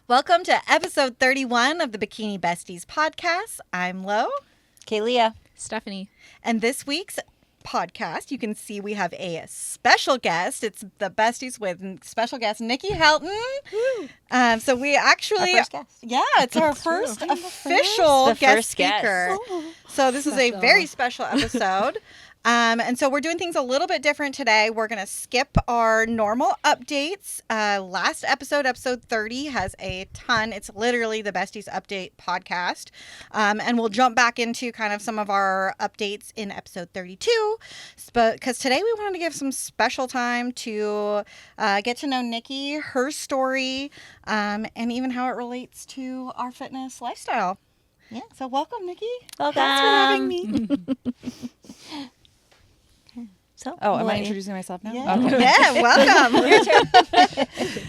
Welcome to episode 31 of the Bikini Besties podcast. I'm Lo. Kaylia. Stephanie. And this week's podcast, you can see we have a special guest. It's the Besties with special guest Niki Helton. So we actually... Our first guest. Yeah, it's our first official guest speaker. So this is a very special episode. And so we're doing things a little bit different today. We're going to skip our normal updates. Last episode 30, has a ton. It's literally the Besties Update podcast. And we'll jump back into kind of some of our updates in episode 32. Because today we wanted to give some special time to get to know Niki, her story, and even how it relates to our fitness lifestyle. Yeah. So welcome, Niki. Welcome. Thanks for having me. Am I introducing myself now? Yeah, Okay. yeah, welcome. Your turn.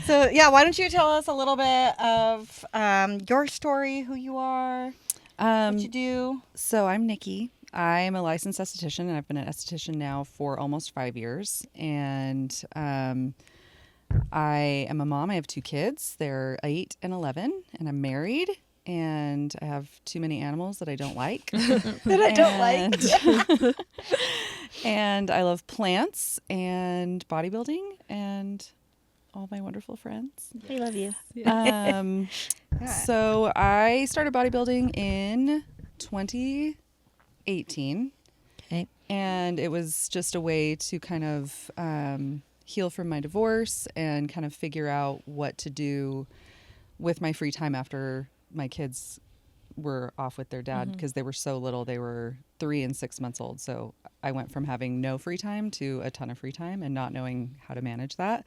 So, why don't you tell us a little bit of your story, who you are, what you do? So I'm Niki. I'm a licensed esthetician, and I've been an esthetician now for almost 5 years. And I am a mom. I have 2 kids. They're 8 and 11, and I'm married. And I have too many animals that I don't like. And I love plants and bodybuilding and all my wonderful friends. We love you. So I started bodybuilding in 2018. Okay. And it was just a way to kind of heal from my divorce and kind of figure out what to do with my free time after my kids were off with their dad, because they were so little. They were 3 and 6 months old. So I went from having no free time to a ton of free time and not knowing how to manage that.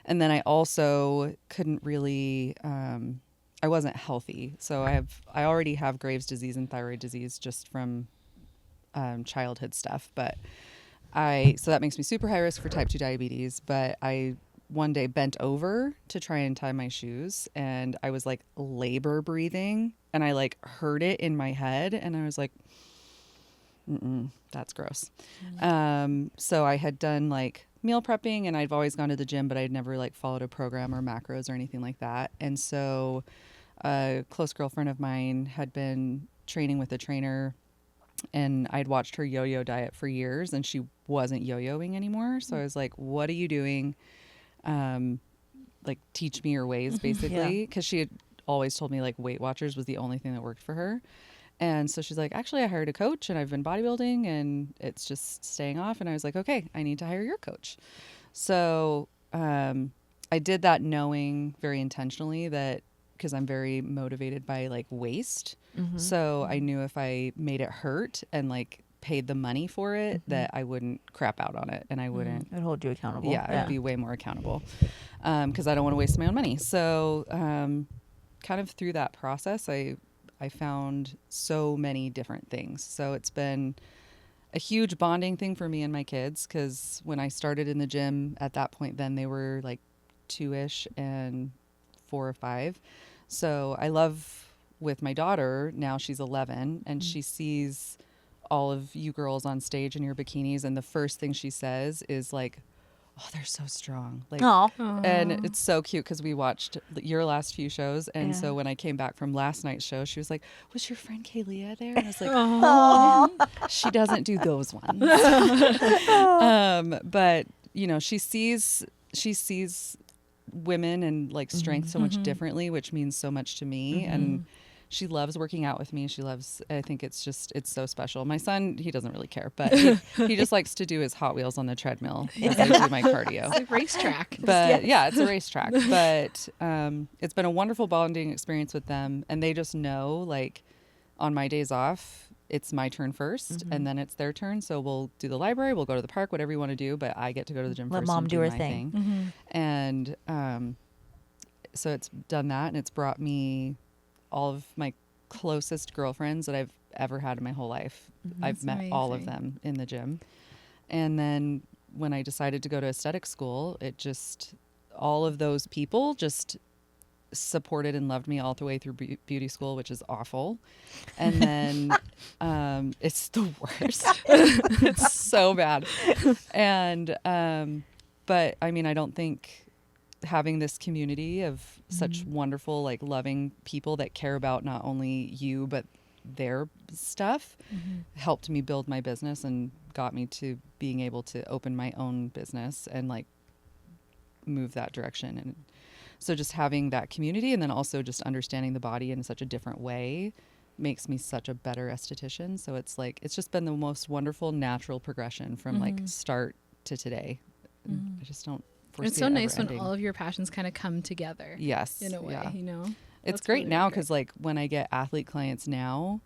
And then I also couldn't really, I wasn't healthy. So I already have Graves' disease and thyroid disease just from childhood stuff. So that makes me super high risk for type 2 diabetes. But I one day bent over to try and tie my shoes, and I was like labor breathing, and I like heard it in my head, and I was like, that's gross. So I had done like meal prepping, and I've always gone to the gym, but I'd never like followed a program or macros or anything like that. And so a close girlfriend of mine had been training with a trainer, and I'd watched her yo-yo diet for years, and she wasn't yo-yoing anymore. So I was like, what are you doing? Like teach me your ways, basically. Cause she had always told me like Weight Watchers was the only thing that worked for her. And so she's like, actually, I hired a coach, and I've been bodybuilding, and it's just staying off. And I was like, okay, I need to hire your coach. So, I did that knowing very intentionally that, cause I'm very motivated by like waste. So I knew if I made it hurt and like paid the money for it, that I wouldn't crap out on it, and I wouldn't. It'd hold you accountable. Yeah, I'd be way more accountable, because I don't want to waste my own money. So kind of through that process, I found so many different things. So it's been a huge bonding thing for me and my kids, because when I started in the gym at that point, then they were like 2-ish and 4 or 5. So I love with my daughter, now she's 11, and she sees all of you girls on stage in your bikinis, and the first thing she says is like, oh, they're so strong. Like, and it's so cute, because we watched your last few shows, and so when I came back from last night's show, she was like, was your friend Kaylia there? And I was like, oh, she doesn't do those ones. But you know, she sees women and like strength so much differently, which means so much to me. And she loves working out with me. I think it's so special. My son, he doesn't really care, but he just likes to do his Hot Wheels on the treadmill as I do my cardio. It's a racetrack. But yeah, it's a racetrack. But it's been a wonderful bonding experience with them. And they just know, like, on my days off, it's my turn first, and then it's their turn. So we'll do the library, we'll go to the park, whatever you want to do, but I get to go to the gym Let first. mom and do her my thing. And so it's done that, and it's brought me all of my closest girlfriends that I've ever had in my whole life. I've met all of them in the gym. And then when I decided to go to aesthetic school, all of those people just supported and loved me all the way through beauty school, which is awful. And then it's the worst. It's so bad. And but I mean, I don't think having this community of such wonderful, like loving people that care about not only you, but their stuff helped me build my business and got me to being able to open my own business and like move that direction. And so just having that community and then also just understanding the body in such a different way makes me such a better esthetician. So it's like, it's just been the most wonderful natural progression from like start to today. I just don't foresee it's so nice ending. when all of your passions kind of come together. Yes. In a way, you know? It's great really now because like when I get athlete clients now,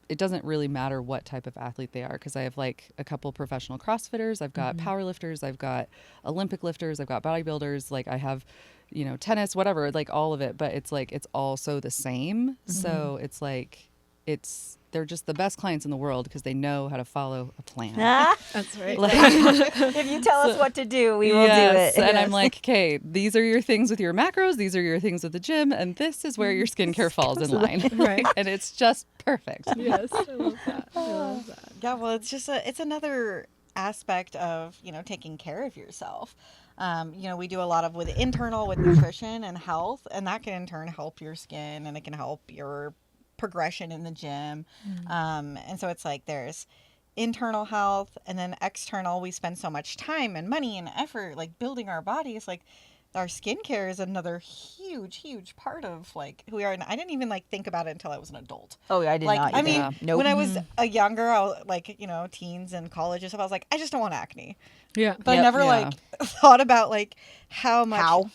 it doesn't really matter what type of athlete they are because I have like a couple professional CrossFitters, I've got power lifters, I've got Olympic lifters, I've got bodybuilders, like I have, you know, tennis, whatever, like all of it, but it's like it's all so the same. So it's like they're just the best clients in the world because they know how to follow a plan. That's right. Like, if you tell us what to do, we will do it. And I'm like, okay, these are your things with your macros, these are your things with the gym, and this is where your skincare falls in line. Right. And it's just perfect. Yes, I love that. I love that. Yeah, well, it's just it's another aspect of, you know, taking care of yourself. You know, we do a lot with internal, with nutrition and health, and that can in turn help your skin and it can help your progression in the gym. And so it's like there's internal health and then external. We spend so much time and money and effort like building our bodies. Like our skincare is another huge part of like who we are. And I didn't even like think about it until I was an adult. Oh, I did not. I mean, nope. when I was a younger, I was, like, you know, teens and college and stuff, I was like, I just don't want acne. Yeah. But I never like thought about like how much. How?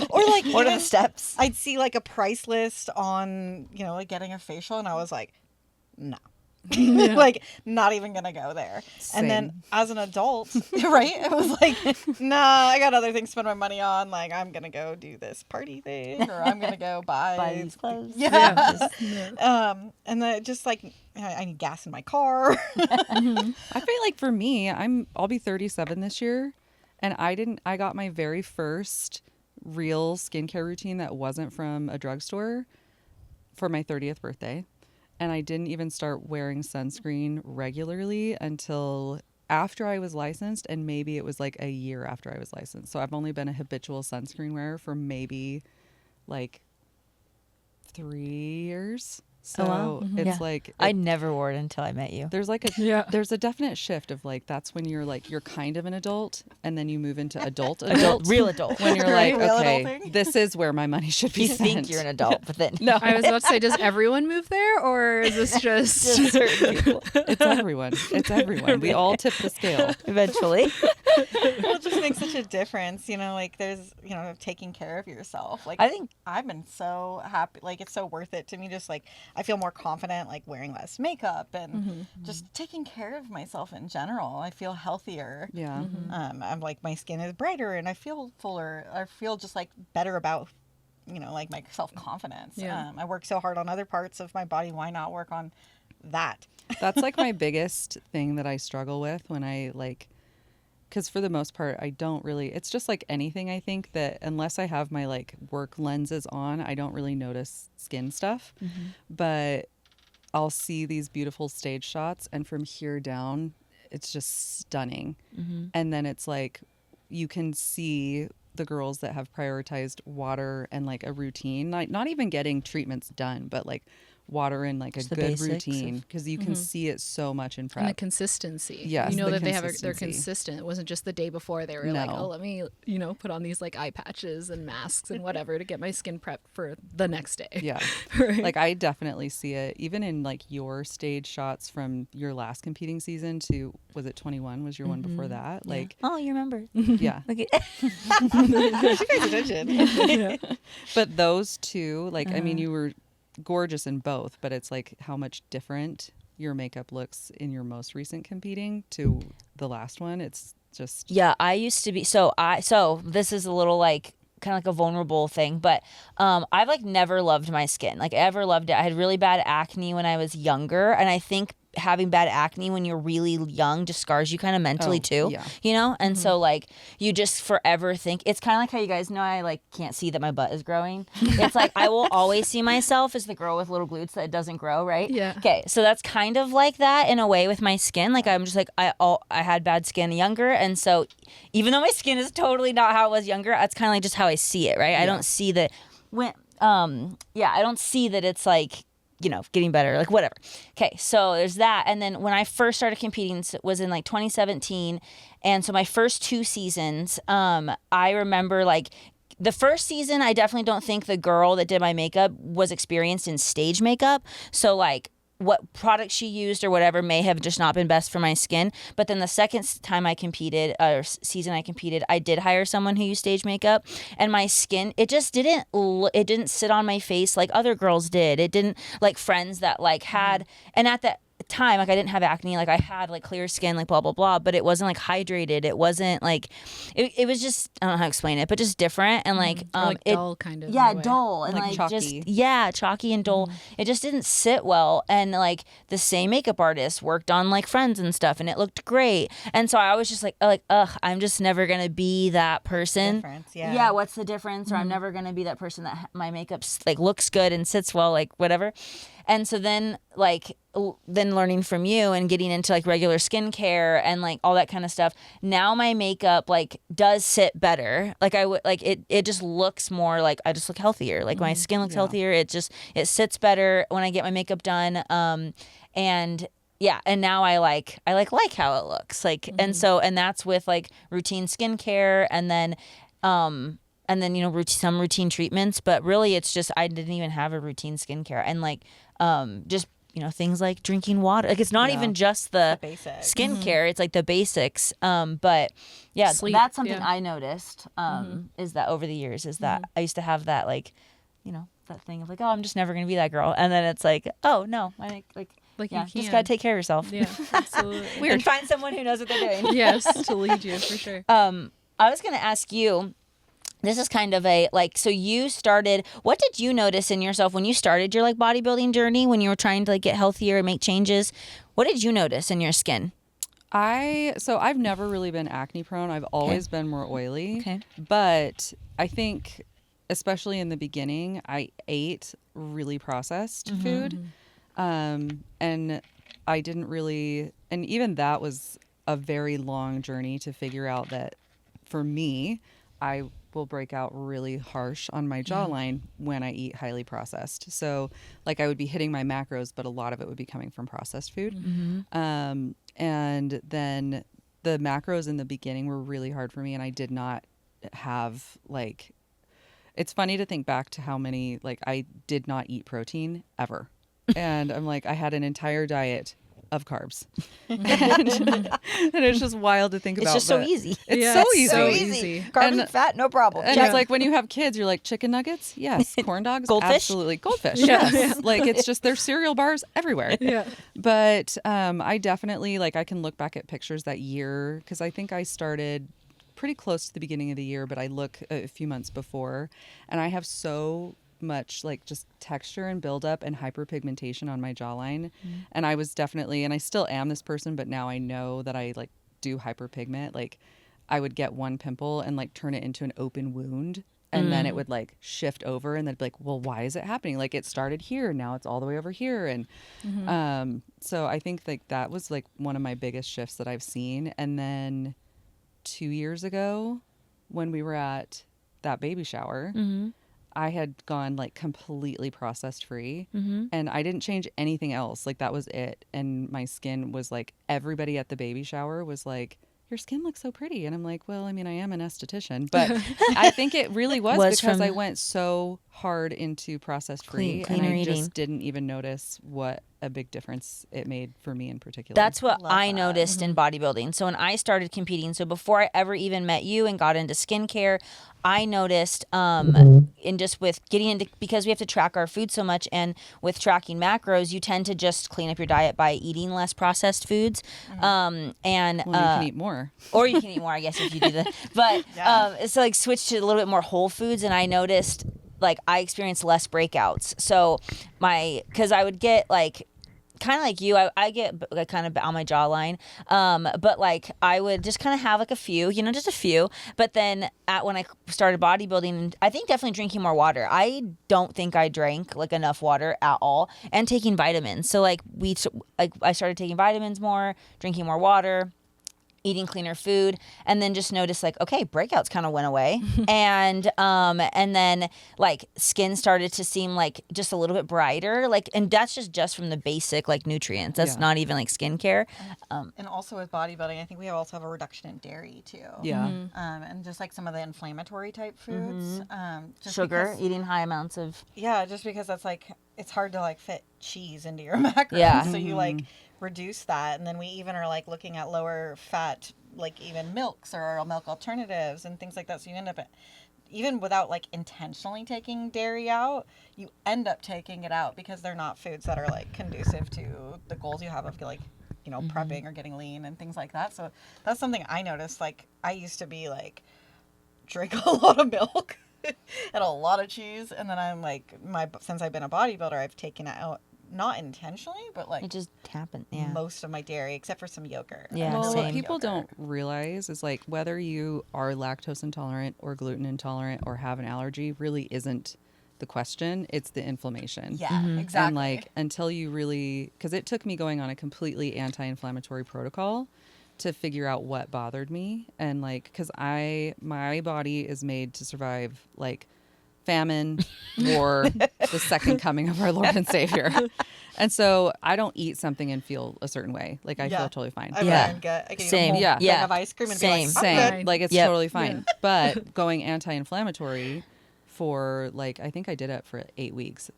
Or like what are the steps? I'd see like a price list on, you know, like getting a facial and I was like, no. Like not even gonna go there. Same. And then as an adult, right, it was like, nah, I got other things to spend my money on. Like I'm gonna go do this party thing, or I'm gonna go buy these clothes. And then just like I need gas in my car. I feel like for me, I'll be 37 this year, and I got my very first real skincare routine that wasn't from a drugstore for my 30th birthday. And I didn't even start wearing sunscreen regularly until after I was licensed, and maybe it was like a year after I was licensed. So I've only been a habitual sunscreen wearer for maybe like 3 years. So it's like I never wore it until I met you. there's like there's a definite shift of like that's when you're like you're kind of an adult and then you move into adult real adult when you're like Real okay adulting. this is where my money should be You spent. think you're an adult, but then No, I was about to say, does everyone move there, or is this just certain people. it's everyone. We all tip the scale. Eventually. Well, it just makes such a difference, you know, like there's, you know, taking care of yourself. Like I think I've been so happy, like it's so worth it to me. Just like I feel more confident like wearing less makeup and just taking care of myself in general. I feel healthier. Yeah. I'm like my skin is brighter and I feel fuller. I feel just like better about, you know, like my self-confidence. Yeah. I work so hard on other parts of my body. Why not work on that? That's like my biggest thing that I struggle with when I like, because for the most part, I don't really, it's just like anything, I think that unless I have my like work lenses on, I don't really notice skin stuff. But I'll see these beautiful stage shots and from here down, it's just stunning. And then it's like, you can see the girls that have prioritized water and like a routine, like not even getting treatments done, but like water and like Just a the good basics routine because you can see it so much in prep. and the consistency? Yes, you know the that they're consistency. consistent. It wasn't just the day before they were like, No. oh, let me, you know, put on these like eye patches and masks and whatever to get my skin prepped for the next day. Yeah. Right? Like I definitely see it even in like your stage shots from your last competing season to, was it 21 was your one before that? Like, oh, you remember. yeah. Look at She pays attention. But those two, like, I mean, you were gorgeous in both, but it's like how much different your makeup looks in your most recent competing to the last one. It's just Yeah, I used to be so this is a little like kind of like a vulnerable thing, but I've like never loved my skin, like ever loved it. I had really bad acne when I was younger, and I think having bad acne when you're really young just scars you kind of mentally too, yeah. you know? And so like you just forever think, it's kind of like how you guys know I like can't see that my butt is growing. It's like I will always see myself as the girl with little glutes that doesn't grow, right? Yeah. Okay, so that's kind of like that in a way with my skin. Like I'm just like I had bad skin younger, and so even though my skin is totally not how it was younger, that's kind of like just how I see it, right? I don't see that when I don't see that it's like, you know, getting better, like whatever. Okay, so there's that. And then when I first started competing was in like 2017. And so my first 2 seasons, I remember like the first season, I definitely don't think the girl that did my makeup was experienced in stage makeup. So like what product she used or whatever may have just not been best for my skin. But then the second time I competed, or season I competed, I did hire someone who used stage makeup, and my skin, it just didn't, it didn't sit on my face like other girls did. It didn't, like friends that like had, and at that time, like I didn't have acne, like I had like clear skin, like blah blah blah, but it wasn't like hydrated. It wasn't like it was just, I don't know how to explain it, but just different. And like dull kind of, yeah, dull and like chalky. just chalky and dull. It just didn't sit well. And like the same makeup artist worked on like friends and stuff, and it looked great. And so I was just like I'm just never gonna be that person. Yeah, what's the difference? Or I'm never gonna be that person that my makeup like looks good and sits well, like whatever. And so then learning from you and getting into like regular skincare and like all that kind of stuff, now my makeup like does sit better. Like I would like it just looks more like I just look healthier. Like my skin looks healthier. It sits better when I get my makeup done. And yeah, and now I like how it looks. Like and that's with like routine skincare and then you know some routine treatments, but really it's just I didn't even have a routine skincare and like just you know things like drinking water. Like it's not even just the skincare; it's like the basics. But yeah, sleep, that's something I noticed. Is that over the years is that I used to have that like you know that thing of like I'm just never gonna be that girl, and then it's like oh no, I like yeah, just gotta take care of yourself. Yeah, absolutely. And find someone who knows what they're doing. Yes, to lead you for sure. I was gonna ask you. This is kind of a like, so you started, what did you notice in yourself when you started your like bodybuilding journey, when you were trying to like get healthier and make changes? What did you notice in your skin? I've never really been acne prone. I've always been more oily. Okay. But I think especially in the beginning, I ate really processed food. And I didn't really, and even that was a very long journey to figure out that for me, I will break out really harsh on my jawline when I eat highly processed. So like I would be hitting my macros, but a lot of it would be coming from processed food. And then the macros in the beginning were really hard for me, and I did not have like, it's funny to think back to how many, like I did not eat protein ever. And I'm like, I had an entire diet of carbs. And it's just wild to think about. It's just so easy. It's so easy. Carbs and fat, no problem. And it's like when you have kids, you're like chicken nuggets, yes. Corn dogs, goldfish? Absolutely. Goldfish, yes. Like it's just there's cereal bars everywhere. Yeah. But I definitely like I can look back at pictures that year because I think I started pretty close to the beginning of the year, but I look a few months before, and I have so much like just texture and buildup and hyperpigmentation on my jawline. And I was definitely, and I still am this person, but now I know that I like do hyperpigment. Like I would get one pimple and like turn it into an open wound, and then it would like shift over, and then be like, well, why is it happening? Like it started here, now it's all the way over here. And so I think like that was like one of my biggest shifts that I've seen. And then 2 years ago when we were at that baby shower, I had gone like completely processed free, and I didn't change anything else. Like that was it. And my skin was like, everybody at the baby shower was like, your skin looks so pretty. And I'm like, well, I mean, I am an esthetician, but I think it really was because I went so hard into processed free, and I just didn't even notice what a big difference it made for me in particular. That's what I noticed in bodybuilding. So when I started competing, so before I ever even met you and got into skincare, I noticed in just with getting into, because we have to track our food so much, and with tracking macros, you tend to just clean up your diet by eating less processed foods. And you can eat more. Or you can eat more, I guess, if you do that. But so like switch to a little bit more whole foods, and I noticed like I experienced less breakouts. So because I would get like, kind of like you. I get like kind of on my jawline, but like I would just kind of have like a few, just a few. But then when I started bodybuilding, I think definitely drinking more water. I don't think I drank like enough water at all, and taking vitamins. So like I started taking vitamins more, drinking more water, eating cleaner food, and then just noticed like, okay, breakouts kind of went away. And then like skin started to seem like just a little bit brighter, like, and that's just from the basic like nutrients. That's not even like skincare. And also with bodybuilding, I think we also have a reduction in dairy too. Yeah. And just like some of the inflammatory type foods. Just Sugar, because, eating high amounts of. yeah, just because that's like, it's hard to like fit cheese into your macros. Yeah. So you like reduce that. And then we even are like looking at lower fat, like even milks or milk alternatives and things like that. So you end up, even without like intentionally taking dairy out, you end up taking it out because they're not foods that are like conducive to the goals you have of like, prepping or getting lean and things like that. So that's something I noticed. Like I used to be like, drink a lot of milk and a lot of cheese. And then I'm like, since I've been a bodybuilder, I've taken it out, not intentionally, but like It just happened. Yeah. most of my dairy, except for some yogurt. Yeah, Well, same. what people Yogurt. don't realize is like whether you are lactose intolerant or gluten intolerant or have an allergy really isn't the question. It's the inflammation. Yeah, exactly. And like until you really, because it took me going on a completely anti-inflammatory protocol to figure out what bothered me. And like, because my body is made to survive like famine, war, the second coming of our Lord and Savior. And so I don't eat something and feel a certain way. Like I feel totally fine. I can Same. eat a whole thing of ice cream and be like, Same. I'm Same. good. Like it's Yep. totally fine. But going anti-inflammatory for like, I think I did it for 8 weeks.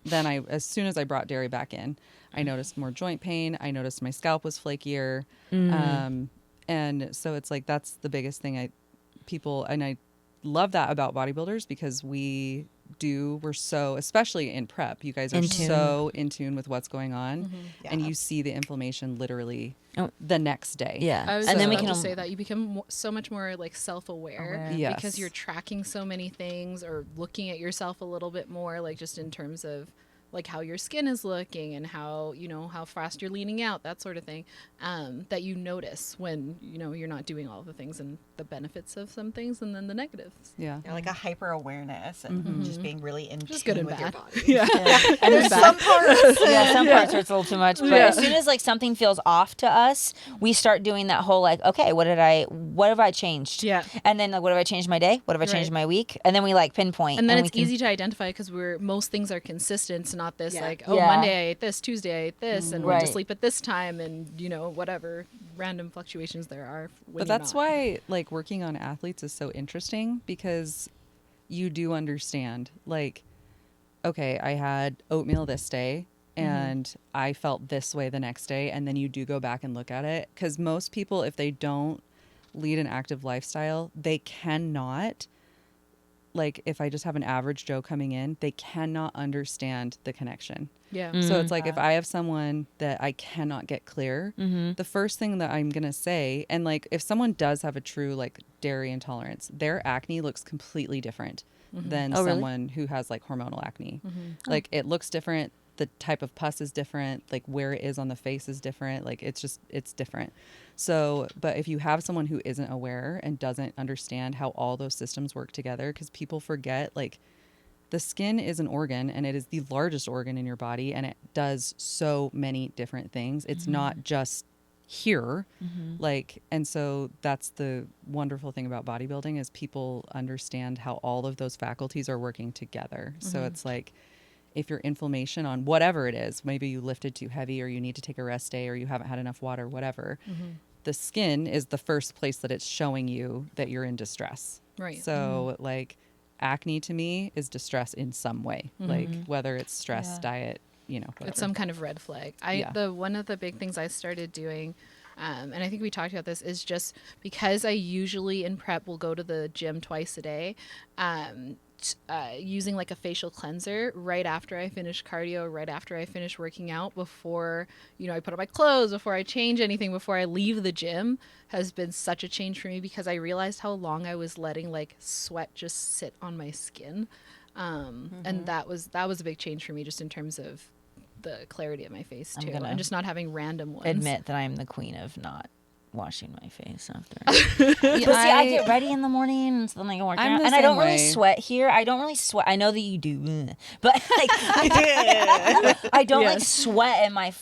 Then as soon as I brought dairy back in, I noticed more joint pain. I noticed my scalp was flakier. And so it's like, that's the biggest thing I love that about bodybuilders because we're so, especially in prep, you guys are so in tune with what's going on and you see the inflammation literally the next day. Yeah. I was And then we about can to say that you become so much more like self-aware Yes. because you're tracking so many things or looking at yourself a little bit more, like just in terms of like how your skin is looking and how how fast you're leaning out, that sort of thing, that you notice when you're not doing all the things and the benefits of some things and then the negatives. Yeah. Yeah, like a hyper awareness and just being really in Just tune good and with your bad. body. Yeah. And There's some parts. yeah, some parts where it's a little too much. But as soon as like something feels off to us, we start doing that whole like, okay, what have I changed? Yeah. And then like, what have I changed my day? What have I changed my week? And then we like pinpoint. And then we it's easy to identify because most things are consistent. It's not this like, Yeah. Monday I ate this, Tuesday I ate this, and went to Right. sleep at this time, and whatever random fluctuations there are. But that's why like working on athletes is so interesting because you do understand like, okay, I had oatmeal this day and I felt this way the next day. And then you do go back and look at it. Because most people, if they don't lead an active lifestyle, they cannot, like if I just have an average Joe coming in, they cannot understand the connection. Yeah. So it's like if I have someone that I cannot get clear, the first thing that I'm going to say, and like if someone does have a true like dairy intolerance, their acne looks completely different than really? someone who has like hormonal acne. Like it looks different. The type of pus is different. Like where it is on the face is different. Like it's different. So, but if you have someone who isn't aware and doesn't understand how all those systems work together, because people forget like the skin is an organ and it is the largest organ in your body and it does so many different things. It's not just here. Like, and so that's the wonderful thing about bodybuilding is people understand how all of those faculties are working together. So it's like, if your inflammation on whatever it is, maybe you lifted too heavy or you need to take a rest day or you haven't had enough water, whatever, the skin is the first place that it's showing you that you're in distress. Right. So like acne to me is distress in some way, like whether it's stress, diet, whatever. It's some kind of red flag. One of the big things I started doing, and I think we talked about this, is just because I usually in prep will go to the gym twice a day, using like a facial cleanser right after I finish cardio, right after I finish working out, before I put on my clothes, before I change anything, before I leave the gym, has been such a change for me because I realized how long I was letting like sweat just sit on my skin, and that was a big change for me just in terms of the clarity of my face too, gonna and just not having random ones. Admit that I'm the queen of not washing my face after. But see, I get ready in the morning and then I work out, and I don't really sweat here. I don't really sweat. I know that you do, but like I don't like sweat in my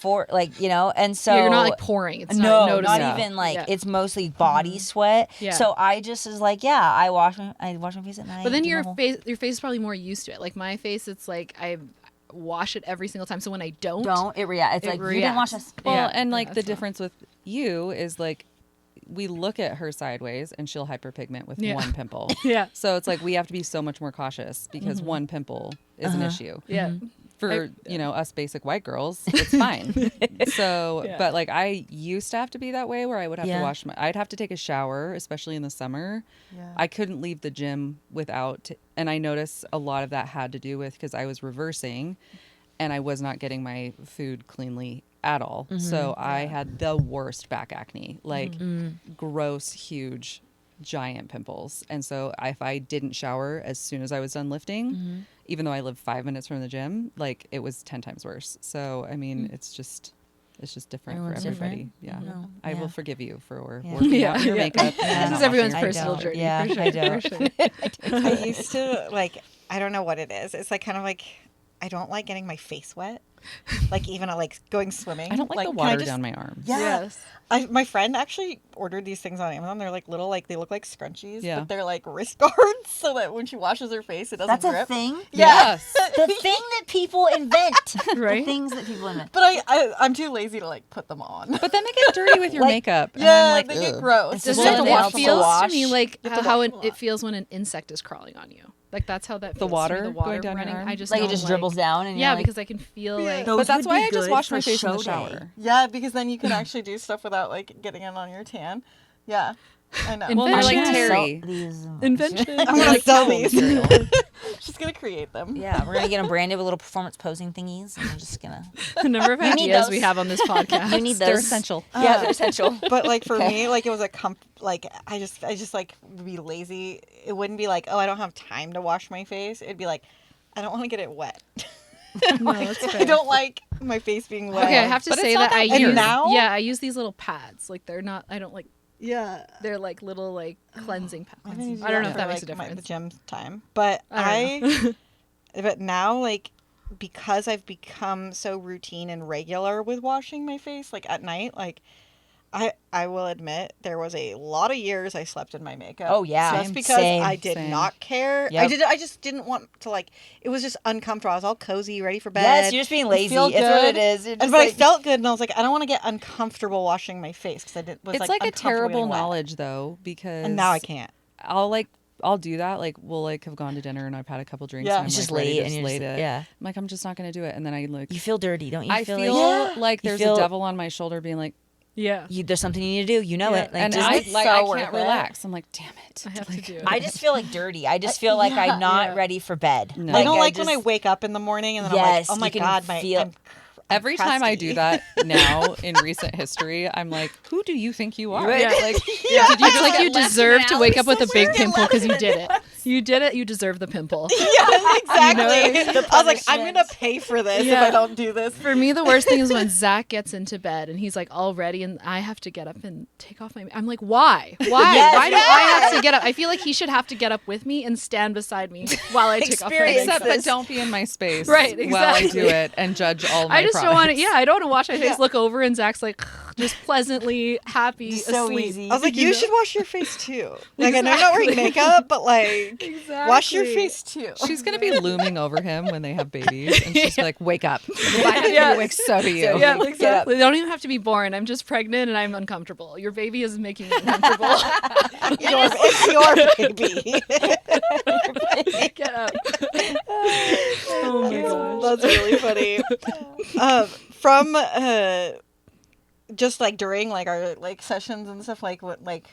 and so you're not like pouring. It's not noticeable. not even like it's mostly body sweat. Yeah. So I just is like I wash my face at night. But then your face is probably more used to it. Like my face, it's like I wash it every single time. So when I don't it reacts. It's like you didn't wash this. Well, and like the difference with you is like we look at her sideways and she'll hyperpigment with one pimple. Yeah. So it's like we have to be so much more cautious because one pimple is an issue. Yeah. For us basic white girls, it's fine. So, but like I used to have to be that way where I would have to wash I'd have to take a shower, especially in the summer. Yeah. I couldn't leave the gym without, and I noticed a lot of that had to do with because I was reversing, and I was not getting my food cleanly at all. So I had the worst back acne, like gross, huge, giant pimples. And so if I didn't shower as soon as I was done lifting, even though I lived 5 minutes from the gym, like it was 10 times worse. So I mean, it's just different for everybody. Yeah. No. I will forgive you for working out your makeup. This is everyone's personal journey. Yeah, for sure, I don't. For sure. I used to I don't know what it is. It's like kind of like I don't like getting my face wet. Like even like going swimming. I don't like the water down my arms. Yeah. Yes. My friend actually ordered these things on Amazon. They're like little, they look like scrunchies, but they're like wrist guards so that when she washes her face, it doesn't That's drip. a thing? Yes. The thing that people invent. Right? The things that people invent. But I'm too lazy to like put them on. But then they get dirty with your makeup. And Yeah, I'm like, they get ugh. gross. Does Well, it then they also feels wash. to me like You have to how wash it a lot. feels when an insect is crawling on you? Like that's how that feels. The water to me, the water going down your running. arm? I just Like it don't just dribbles down and Yeah, you're like, because I can feel like Those But that's would why be I just good wash for my face in show the day. shower. Yeah, because then you can actually do stuff without like getting it on your tan. Yeah, I know. Well, Well, they're like Invention. Terry. invention. I'm gonna sell these. She's gonna create them. Yeah, we're gonna get them branded with little performance posing thingies, and we're just gonna. The number of You need ideas we those. have on this podcast. You need those. They're essential. Yeah, they're essential. But like for me, like it was I just like would be lazy. It wouldn't be like, oh, I don't have time to wash my face. It'd be like, I don't want to get it wet. No, that's I fair. don't like my face being wet. Okay, I have to But it's say not that I that use weird. Now? I use these little pads. Like they're not. I don't like. Yeah. They're like little like cleansing pads. I need to do I don't know that if that for, makes a like, difference. the gym time, but I but now like because I've become so routine and regular with washing my face, like at night, like I will admit there was a lot of years I slept in my makeup. Oh, yeah. just because Same. I did not care. Yep. I just didn't want to like. It was just uncomfortable. I was all cozy, ready for bed. Yes, you're just being lazy. Feel It's what it good. is. You're And just but I like- felt good, and I was like, I don't want to get uncomfortable washing my face because was It's like a uncomfortable terrible getting wet. knowledge though, because And now I can't. I'll do that. Like we'll like have gone to dinner and I've had a couple drinks. Yeah. and I'm It's like, just ready late to and just you're lay just- it. yeah. I'm like, I'm just not gonna do it. And then I like You feel dirty, don't you? I feel feel like You there's feel- a devil on my shoulder being like, Yeah. there's something you need to do. You know Yeah. it. Like, and just, I it's like so I worth can't it. relax. I'm like, damn it. I have to do it. I just feel like dirty. I just feel like I'm not ready for bed. No. I don't like just, when I wake up in the morning and then Yes, I'm like, oh you my can god, my feel- I'm Every time I do crusty. that now in recent history, I'm like, who do you think you are? Right. Yeah. Like, Yeah. did you It's just like get you left deserve to in wake up with a big Get pimple because you left did it. You did it. You deserve the pimple. Yeah, exactly. The I was like, I'm punishment. gonna pay for this Yeah. if I don't do this. For me, the worst thing is when Zach gets into bed and he's like all ready, and I have to get up and take off my. I'm like, why? Why? Yes, Why do I have yes. to get up? I feel like he should have to get up with me and stand beside me while I take off my Experience makeup. Except that don't be in my space Right, while I exactly. do it and judge all my I just don't want to. products. Yeah, I don't want to wash my face, look over, and Zach's like just pleasantly happy, Just so asleep. easy. I was like, you should wash your face too. Like, I know you're not wearing makeup, but like, wash your Exactly. face too. She's gonna be looming over him when they have babies, and she's like, "Wake up!" If I have Yeah. to be awake, so do you. Yeah, Get up. exactly. They don't even have to be born. I'm just pregnant and I'm uncomfortable. Your baby is making me uncomfortable. It's your baby. Get up. Oh my gosh. That's really funny. From just like during like our like sessions and stuff, like what like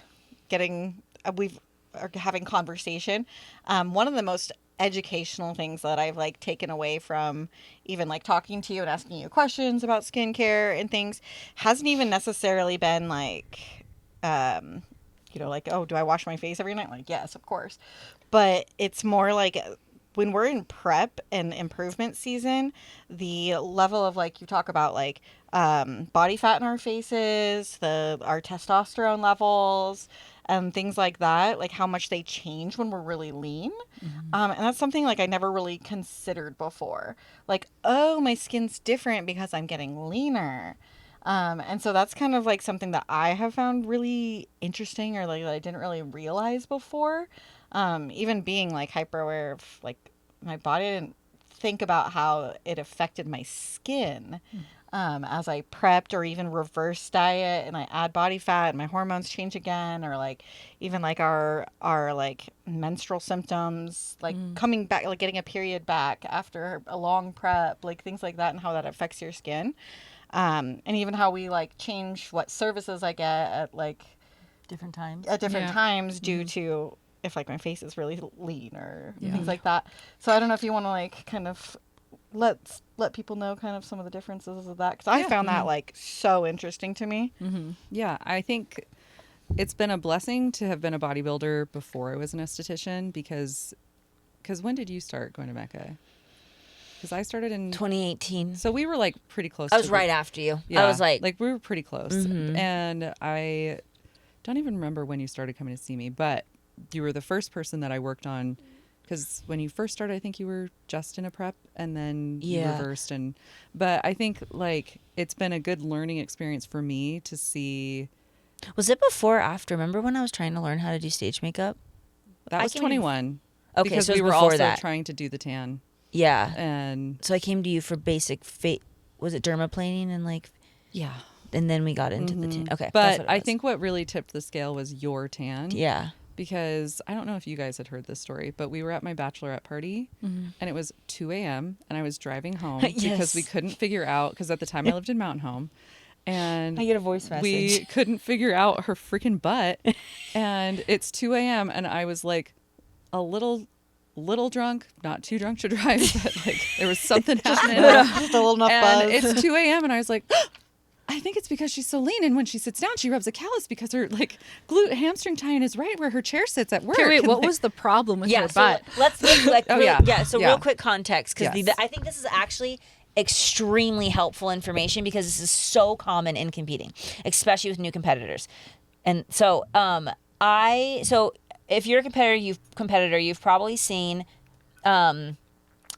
getting we've are having conversation. One of the most educational things that I've like taken away from even like talking to you and asking you questions about skincare and things hasn't even necessarily been like like, oh, do I wash my face every night? Like, yes, of course. But it's more like when we're in prep and improvement season, the level of like you talk about like body fat in our faces, our testosterone levels, and things like that, like how much they change when we're really lean. And that's something like I never really considered before. Like, oh, my skin's different because I'm getting leaner. And so that's kind of like something that I have found really interesting, or like that I didn't really realize before. Even being like hyper aware of like my body, I didn't think about how it affected my skin. As I prepped or even reverse diet and I add body fat and my hormones change again, or like even like our like menstrual symptoms, like coming back, like getting a period back after a long prep, like things like that, and how that affects your skin. And even how we like change what services I get at like different times times due to if like my face is really lean or things like that. So I don't know if you want to like kind of let people know kind of some of the differences of that, because I found that like so interesting to me. Yeah, I think it's been a blessing to have been a bodybuilder before I was an esthetician, because when did you start going to Mecca? Because I started in 2018. So we were like pretty close. I was right after you. Yeah, I was like we were pretty close. And I don't even remember when you started coming to see me, but you were the first person that I worked on, because when you first started, I think you were just in a prep, and then you reversed. But I think like it's been a good learning experience for me to see. Was it before or after? Remember when I was trying to learn how to do stage makeup? That was 21. Okay, because so it was we were before also that. trying to do the tan. Yeah. And so I came to you for basic was it dermaplaning and like yeah. And then we got into the tan. Okay. But I think what really tipped the scale was your tan. Yeah. Because I don't know if you guys had heard this story, but we were at my bachelorette party and it was 2 a.m. and I was driving home because we couldn't figure out, because at the time I lived in Mountain Home, and I get a voice message. We couldn't figure out her freaking butt, and it's 2 a.m. and I was like a little drunk, not too drunk to drive, but like there was something happening. Just a little enough and buzz. It's 2 a.m. and I was like, I think it's because she's so lean, and when she sits down, she rubs a callus because her like glute hamstring tine is right where her chair sits at work. Okay, wait, And, what like, was the problem with your so butt? let's like Oh, real quick context, because Yes. I think this is actually extremely helpful information, because this is so common in competing, especially with new competitors. And so if you're a competitor, you've probably seen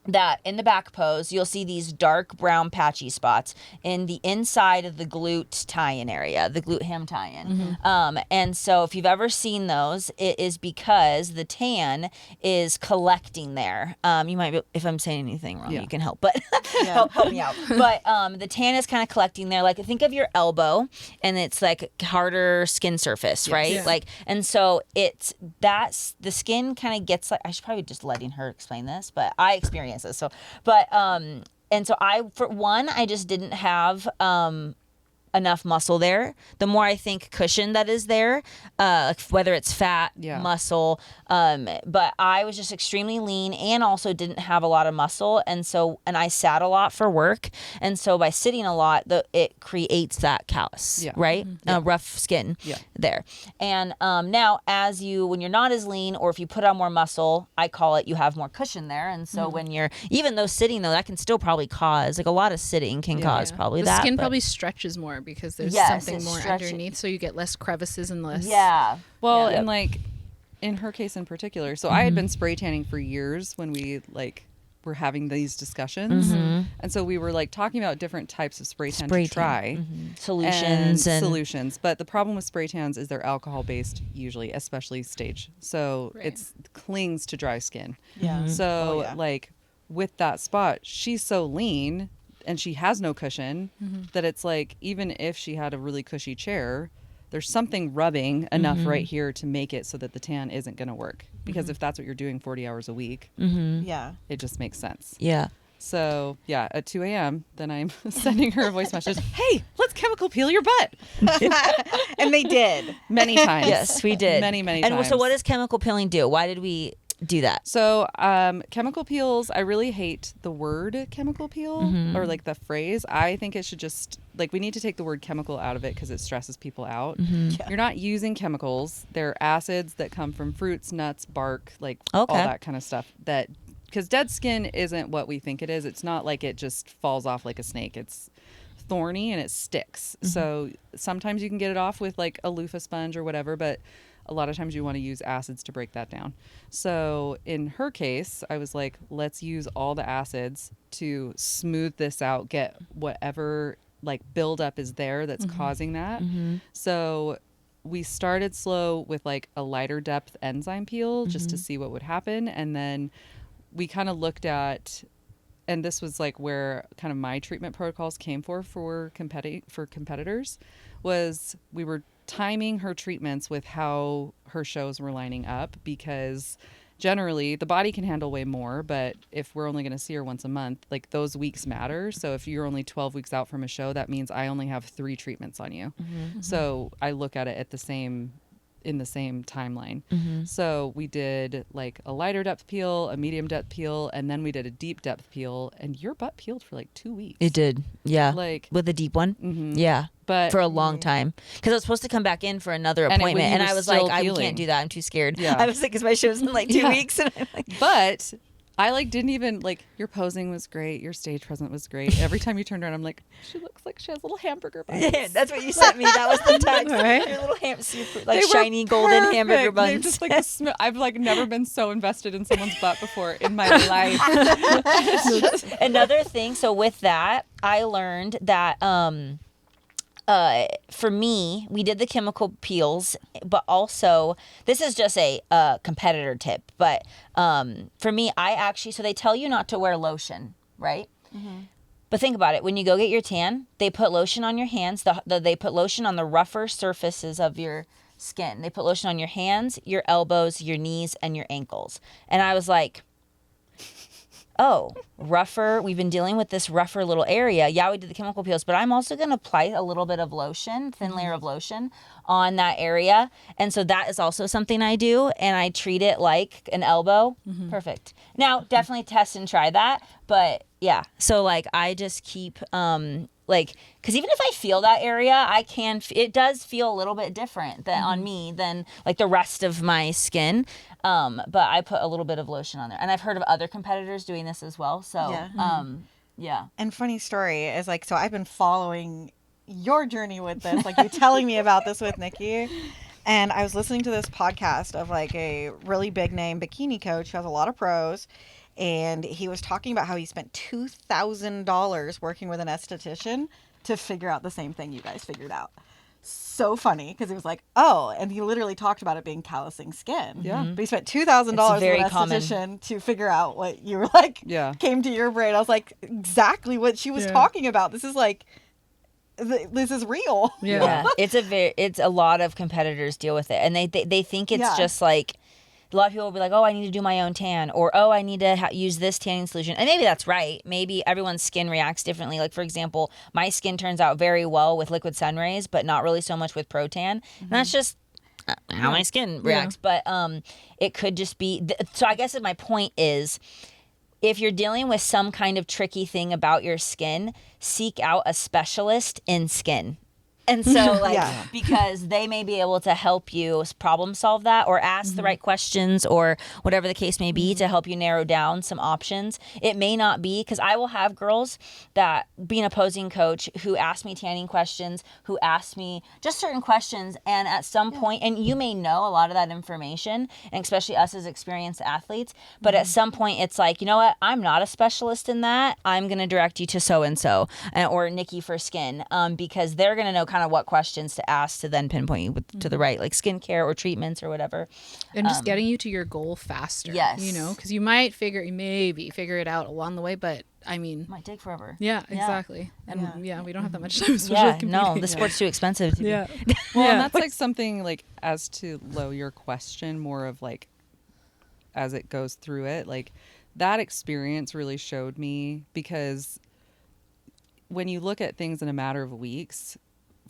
that in the back pose, you'll see these dark brown patchy spots in the inside of the glute tie-in area, the glute ham tie-in. And so if you've ever seen those, it is because the tan is collecting there. You might be, if I'm saying anything wrong, you can help, but help me out. But the tan is kind of collecting there. Like think of your elbow, and it's like harder skin surface, right? Yeah. Like, and so the skin kind of gets like, I should probably just letting her explain this, but I experienced this. So, but and so I just didn't have enough muscle there. The more I think cushion that is there, whether it's fat, muscle, but I was just extremely lean and also didn't have a lot of muscle, and I sat a lot for work, and so by sitting a lot, it creates that callus, right? Rough skin there. And now when you're not as lean, or if you put on more muscle, I call it, you have more cushion there, and so when you're, even though sitting though, that can still probably cause, like a lot of sitting can cause probably the that. skin probably stretches more because there's something more underneath, so you get less crevices and less. Well, and like in her case in particular, so I had been spray tanning for years when we like were having these discussions, and so we were like talking about different types of spray tan to try, solutions and solutions. But the problem with spray tans is they're alcohol based usually, especially stage, so it clings to dry skin. So like with that spot, she's so lean and she has no cushion that it's like, even if she had a really cushy chair, there's something rubbing enough right here to make it so that the tan isn't going to work, because if that's what you're doing 40 hours a week, it just makes sense. So at 2 a.m. then I'm sending her a voice message, hey, let's chemical peel your butt. And they did many times. Yes, we did. Many times. And so what does chemical peeling do? Why did we do that? So chemical peels, I really hate the word chemical peel or like the phrase. I think it should just, like, we need to take the word chemical out of it because it stresses people out. You're not using chemicals. They're acids that come from fruits, nuts, bark, like all that kind of stuff that because dead skin isn't what we think it is. It's not like it just falls off like a snake. It's thorny and it sticks. So sometimes you can get it off with like a loofah sponge or whatever, but a lot of times you want to use acids to break that down. So in her case, I was like, let's use all the acids to smooth this out, get whatever like buildup is there that's causing that. So we started slow with like a lighter depth enzyme peel just to see what would happen. And then we kind of looked at, and this was like where kind of my treatment protocols came for competitors, was we were timing her treatments with how her shows were lining up, because generally the body can handle way more, but if we're only going to see her once a month, like those weeks matter. So if you're only 12 weeks out from a show, that means I only have 3 treatments on you. So I look at it in the same timeline. So we did like a lighter depth peel, a medium depth peel, and then we did a deep depth peel, and your butt peeled for like 2 weeks. It did. Yeah. Like with a deep one. Yeah. But for a long time, because I was supposed to come back in for another appointment, and I was like, I can't do that. I'm too scared. Yeah. I was like, because my show's in like 2 weeks, and I'm like, but I like didn't even like, your posing was great, your stage presence was great. Every time you turned around, I'm like, she looks like she has little hamburger buns. yeah, that's what you sent me. That was the text. Right? Your little super, like shiny golden hamburger buns. They're just like I've like never been so invested in someone's butt before in my life. Another thing. So with that, I learned that for me, we did the chemical peels, but also this is just a competitor tip. But for me, so they tell you not to wear lotion, right? But think about it. When you go get your tan, they put lotion on your hands. They put lotion on the rougher surfaces of your skin. They put lotion on your hands, your elbows, your knees, and your ankles. And I was like, oh, rougher. We've been dealing with this rougher little area. Yeah, we did the chemical peels, but I'm also going to apply a little bit of lotion, thin layer of lotion on that area. And so that is also something I do, and I treat it like an elbow. Perfect. Now, definitely test and try that, but yeah. So like I just keep because even if I feel that area, it does feel a little bit different on me than like the rest of my skin. But I put a little bit of lotion on there, and I've heard of other competitors doing this as well. So, yeah. And funny story is like, so I've been following your journey with this, like you telling me about this with Niki. And I was listening to this podcast of like a really big name bikini coach who has a lot of pros. And he was talking about how he spent $2,000 working with an esthetician to figure out the same thing you guys figured out. So funny, because he was like, oh, and he literally talked about it being callousing skin. Yeah. But he spent $2,000 with an esthetician to figure out what you were like, came to your brain. I was like, exactly what she was talking about. This is like, this is real. Yeah. It's a lot of competitors deal with it, and they think it's just like, a lot of people will be like, oh, I need to do my own tan, or, oh, I need to use this tanning solution. And maybe that's right. Maybe everyone's skin reacts differently. Like, for example, my skin turns out very well with liquid sun rays, but not really so much with Pro-Tan. And that's just how my skin reacts. But it could just be... So I guess my point is, if you're dealing with some kind of tricky thing about your skin, seek out a specialist in skin. And so, because they may be able to help you problem solve that, or ask the right questions, or whatever the case may be, to help you narrow down some options. It may not be, because I will have girls that, being a posing coach, who ask me tanning questions, who ask me just certain questions, and at some point, and you may know a lot of that information, and especially us as experienced athletes, but at some point it's like, you know what, I'm not a specialist in that. I'm going to direct you to so-and-so, or Niki for skin, because they're going to know kind of what questions to ask to then pinpoint you to the right, like skincare or treatments or whatever. And just getting you to your goal faster. Yes. You know, because you might maybe figure it out along the way, but I mean, it might take forever. Yeah, exactly. And we don't have that much time. Especially no, the sport's too expensive to yeah. Well, and that's like something like, as to your question, more of like, as it goes through it, like that experience really showed me, because when you look at things in a matter of weeks,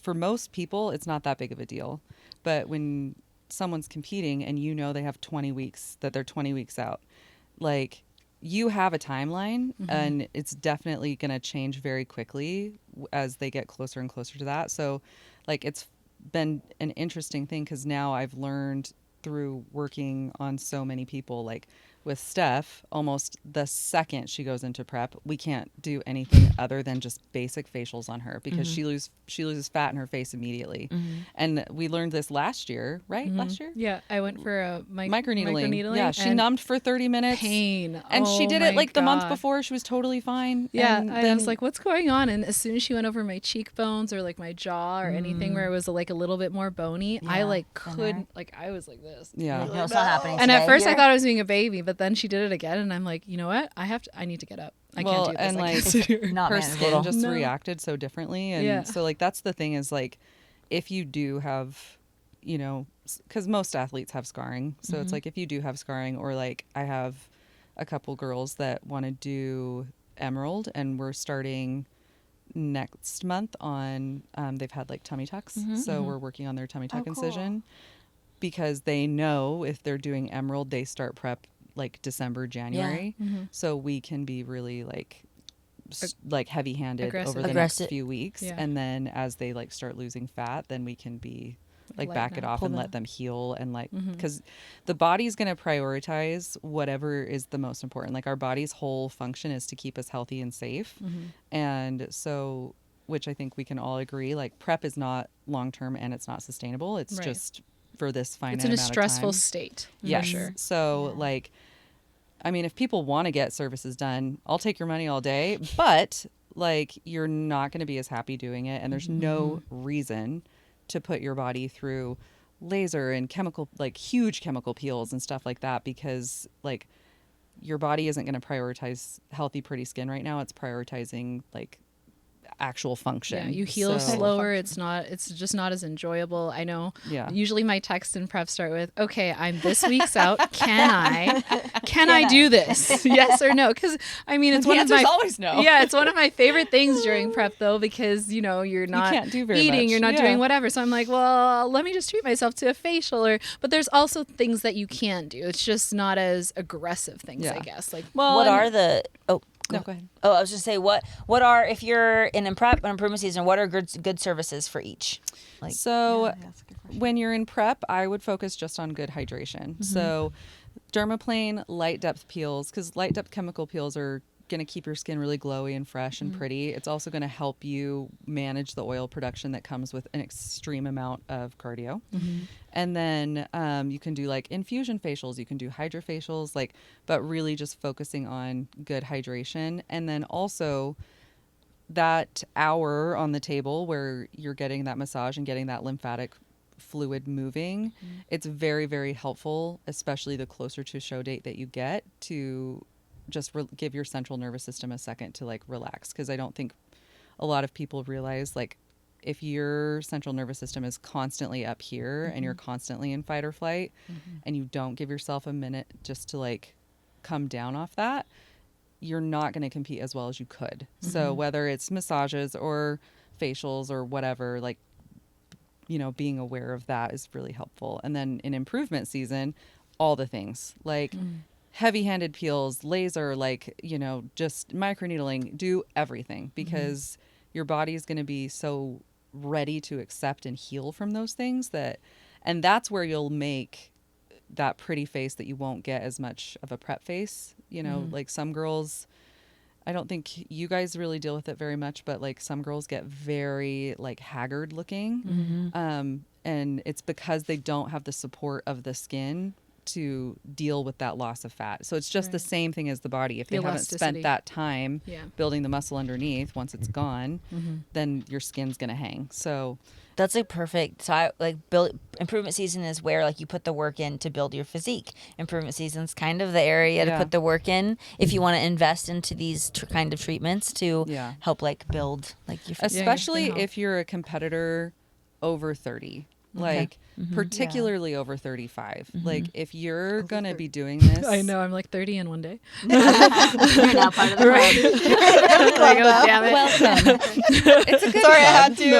for most people, it's not that big of a deal. But when someone's competing and you know they have 20 weeks, that they're 20 weeks out, like, you have a timeline, and it's definitely going to change very quickly as they get closer and closer to that. So, like, it's been an interesting thing, because now I've learned through working on so many people, like, with Steph, almost the second she goes into prep, we can't do anything other than just basic facials on her because she loses fat in her face immediately. And we learned this last year, right? Last year? Yeah, I went for a microneedling. Yeah, she numbed for 30 minutes. Pain. And she did it like the month before. She was totally fine. Yeah, and I was like, what's going on? And as soon as she went over my cheekbones or like my jaw or anything where it was like a little bit more bony, I like couldn't, like I was like this. Yeah. No, it's not happening And at today first here. I thought I was being a baby, but then she did it again and I'm like, you know what? I need to get up. I can't do this. And I like can't sit here. Not her manageable. skin just No. reacted so differently. And so like that's the thing is like if you do have, you know, because most athletes have scarring. So it's like if you do have scarring or like I have a couple girls that want to do Emerald and we're starting next month on they've had like tummy tucks. So we're working on their tummy tuck incision because they know if they're doing Emerald, they start prep like December, January. So we can be really like heavy-handed over the next few weeks. Yeah. And then as they like start losing fat, then we can be like back it off and let them heal and like because the body's going to prioritize whatever is the most important. Like our body's whole function is to keep us healthy and safe. And so which I think we can all agree like prep is not long-term and it's not sustainable. It's just for this finite It's in a amount of stressful time. state. Yes. For sure. So like I mean, if people want to get services done, I'll take your money all day, but like you're not going to be as happy doing it. And there's no reason to put your body through laser and chemical, like huge chemical peels and stuff like that, because like your body isn't going to prioritize healthy, pretty skin right now. It's prioritizing like actual function. Yeah, you heal slower. It's just not as enjoyable. I know. Yeah. Usually my texts and prep start with, okay, I'm this week's out. Can I do this? Yes or no? Because I mean, it's The one of my answer's always no. Yeah, it's one of my favorite things during prep though, because you know you're not can't do very eating, much. you're not Yeah. doing whatever. So I'm like, well, let me just treat myself to a facial. But there's also things that you can do. It's just not as aggressive things, I guess. Like, Well, What and- are the No, go ahead. Oh, I was just say what are if you're in prep and improvement season, what are good services for each? Like So when you're in prep, I would focus just on good hydration. So dermaplane, light depth peels, because light depth chemical peels are going to keep your skin really glowy and fresh and pretty. It's also going to help you manage the oil production that comes with an extreme amount of cardio. And then you can do like infusion facials, you can do hydrofacials, like, but really just focusing on good hydration. And then also that hour on the table where you're getting that massage and getting that lymphatic fluid moving, it's very, very helpful, especially the closer to show date that you get, to just give your central nervous system a second to like relax. Because I don't think a lot of people realize like if your central nervous system is constantly up here and you're constantly in fight or flight and you don't give yourself a minute just to like come down off that, you're not going to compete as well as you could. So whether it's massages or facials or whatever, like, you know, being aware of that is really helpful. And then in improvement season, all the things like heavy-handed peels, laser, like, you know, just microneedling, do everything, because your body is going to be so ready to accept and heal from those things and that's where you'll make that pretty face that you won't get as much of a prep face. You know, like some girls, I don't think you guys really deal with it very much, but like some girls get very like haggard looking. And it's because they don't have the support of the skin to deal with that loss of fat. So it's just the same thing as the body. If they haven't spent that time building the muscle underneath, once it's gone, then your skin's going to hang. So that's like perfect. So I like improvement season is where like you put the work in to build your physique. Improvement season's kind of the area to put the work in if you want to invest into these kind of treatments to help like build like your physique. Especially if you're a competitor over 30. Like particularly over 35. Like if you're going to be doing this. I know, I'm like 30 in one day. You're now part of the club. Like, oh, damn it. Welcome. It's a good Sorry, I club. had to.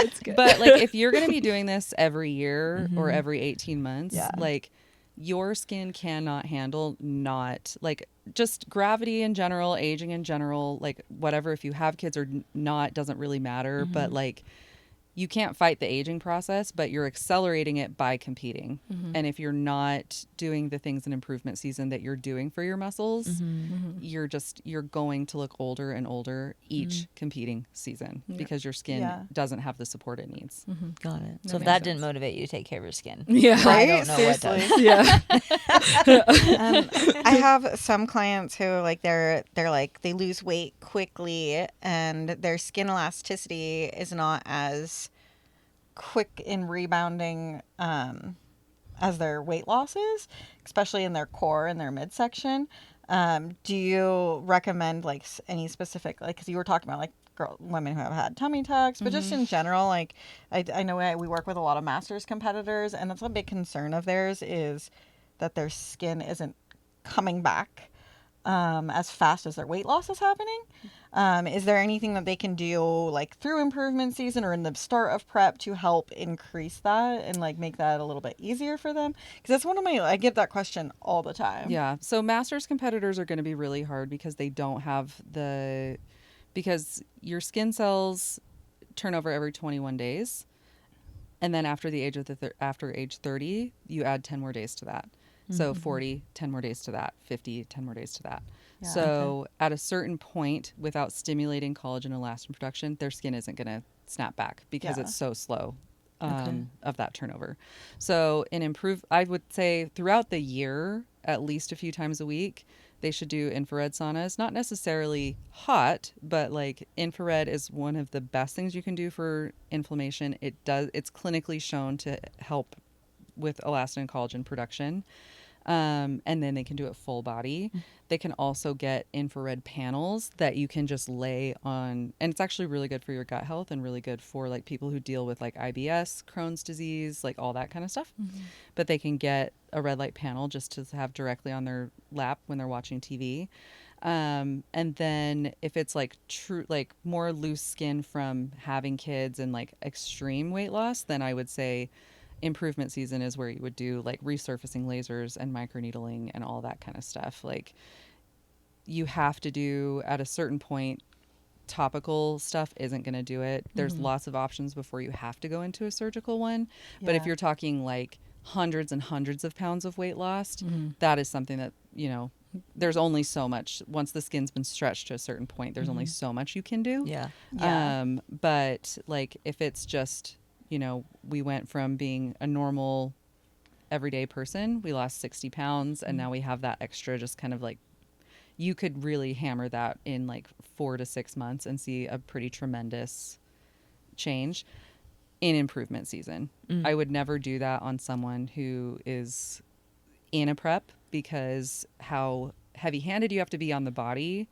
It's good. But like if you're going to be doing this every year or every 18 months, like your skin cannot handle not like just gravity in general, aging in general, like whatever, if you have kids or not, doesn't really matter. But like you can't fight the aging process, but you're accelerating it by competing. And if you're not doing the things in improvement season that you're doing for your muscles, you're going to look older and older each competing season because your skin doesn't have the support it needs. Got it. So if that didn't motivate you to take care of your skin, Yeah. I don't know what does. Yeah. I have some clients who like they're like they lose weight quickly and their skin elasticity is not as quick in rebounding as their weight loss is, especially in their core and their midsection. Do you recommend like any specific, like, because you were talking about like women who have had tummy tucks, but just in general, like I know we work with a lot of masters competitors, and that's a big concern of theirs is that their skin isn't coming back as fast as their weight loss is happening. Is there anything that they can do like through improvement season or in the start of prep to help increase that and like make that a little bit easier for them? Because that's one of my, I get that question all the time. Yeah. So masters competitors are going to be really hard because they don't have because your skin cells turn over every 21 days. And then after the age of after age 30, you add 10 more days to that. So 40, 10 more days to that, 50, 10 more days to that. Yeah, so at a certain point, without stimulating collagen and elastin production, their skin isn't going to snap back because it's so slow of that turnover. So I would say throughout the year, at least a few times a week, they should do infrared saunas. Not necessarily hot, but like infrared is one of the best things you can do for inflammation. It's clinically shown to help with elastin and collagen production. And then they can do it full body. They can also get infrared panels that you can just lay on, and it's actually really good for your gut health and really good for like people who deal with like IBS, Crohn's disease, like all that kind of stuff. But they can get a red light panel just to have directly on their lap when they're watching TV. And then if it's like like more loose skin from having kids and like extreme weight loss, then I would say improvement season is where you would do like resurfacing lasers and microneedling and all that kind of stuff. Like you have to do at a certain point, topical stuff isn't going to do it. There's lots of options before you have to go into a surgical one. Yeah. But if you're talking like hundreds and hundreds of pounds of weight lost, that is something that, you know, there's only so much. Once the skin's been stretched to a certain point, there's only so much you can do. Yeah. But like if it's just, you know, we went from being a normal everyday person, we lost 60 pounds, and now we have that extra, just kind of like, you could really hammer that in like 4 to 6 months and see a pretty tremendous change in improvement season. I would never do that on someone who is in a prep, because how heavy-handed you have to be on the body,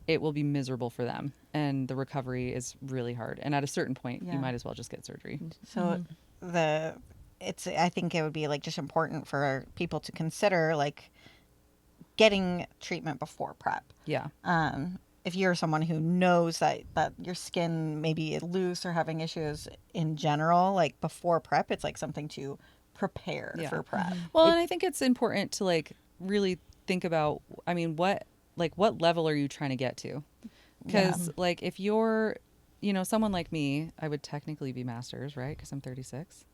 it will be miserable for them, and the recovery is really hard. And at a certain point, you might as well just get surgery. So I think it would be like just important for people to consider like getting treatment before prep. Yeah. If you're someone who knows that your skin may be loose or having issues in general, like before prep, it's like something to prepare for prep. Well, and I think it's important to like really think about, I mean, what level are you trying to get to? Because like if you're, you know, someone like me, I would technically be masters, right? Because I'm 36.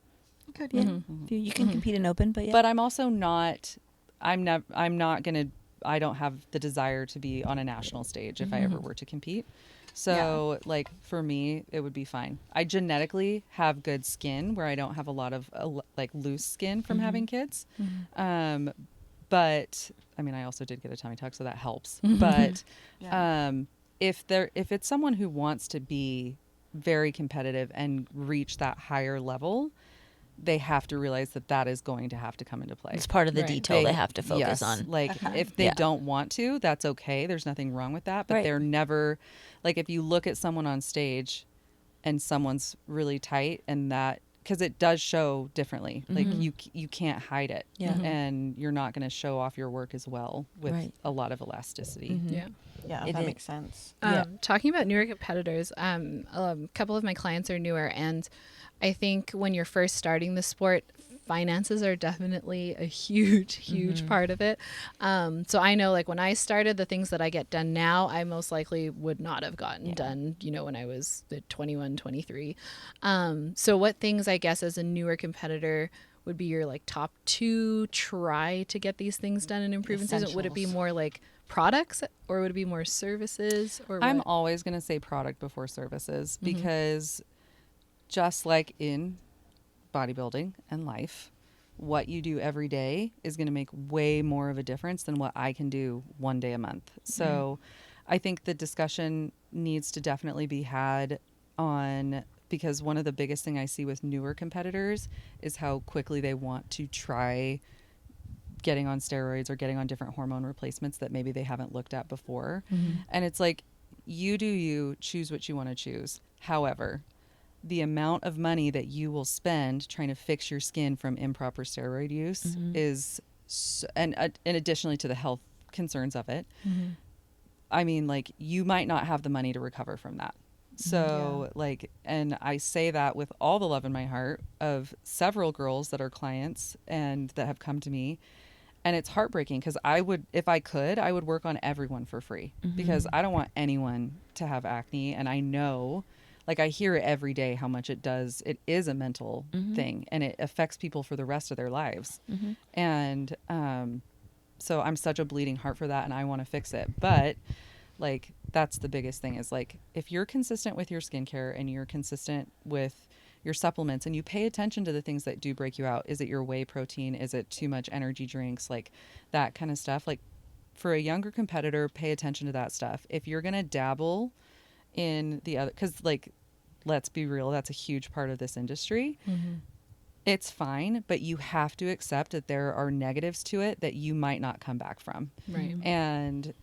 Good. Yeah. You can compete in open, but But I'm also not, I don't have the desire to be on a national stage if I ever were to compete. So like for me, it would be fine. I genetically have good skin where I don't have a lot of like loose skin from having kids. But I mean, I also did get a tummy tuck, so that helps. But if it's someone who wants to be very competitive and reach that higher level, they have to realize that is going to have to come into play. It's part of the detail they have to focus on. Like if they don't want to, that's okay. There's nothing wrong with that. But they're never, like if you look at someone on stage and someone's really tight, and that, because it does show differently. Like you can't hide it. Yeah. And you're not going to show off your work as well with a lot of elasticity. Yeah, that makes sense. Talking about newer competitors, a couple of my clients are newer, and I think when you're first starting the sport, finances are definitely a huge part of it. So I know, like, when I started, the things that I get done now, I most likely would not have gotten done, you know, when I was 21, 23. So what things, I guess, as a newer competitor would be your like top 2 try to get these things done and improve in season? Would it be more like products, or would it be more services, or I'm what? always going to say product before services, because just like in bodybuilding and life, what you do every day is going to make way more of a difference than what I can do one day a month. So I think the discussion needs to definitely be had on, because one of the biggest thing I see with newer competitors is how quickly they want to try getting on steroids or getting on different hormone replacements that maybe they haven't looked at before. And it's like, you do you, choose what you want to choose. However, the amount of money that you will spend trying to fix your skin from improper steroid use is, and additionally to the health concerns of it, I mean, like, you might not have the money to recover from that. So like, and I say that with all the love in my heart of several girls that are clients and that have come to me. And it's heartbreaking, because I would, if I could, I would work on everyone for free, because I don't want anyone to have acne. And I know, like, I hear it every day how much it does. It is a mental thing, and it affects people for the rest of their lives. And so I'm such a bleeding heart for that, and I want to fix it. But like, that's the biggest thing, is like, if you're consistent with your skincare and you're consistent with your supplements and you pay attention to the things that do break you out, is it your whey protein? Is it too much energy drinks? Like that kind of stuff. Like, for a younger competitor, pay attention to that stuff. If you're going to dabble in the other, because like, let's be real, that's a huge part of this industry. It's fine, but you have to accept that there are negatives to it that you might not come back from. Right. And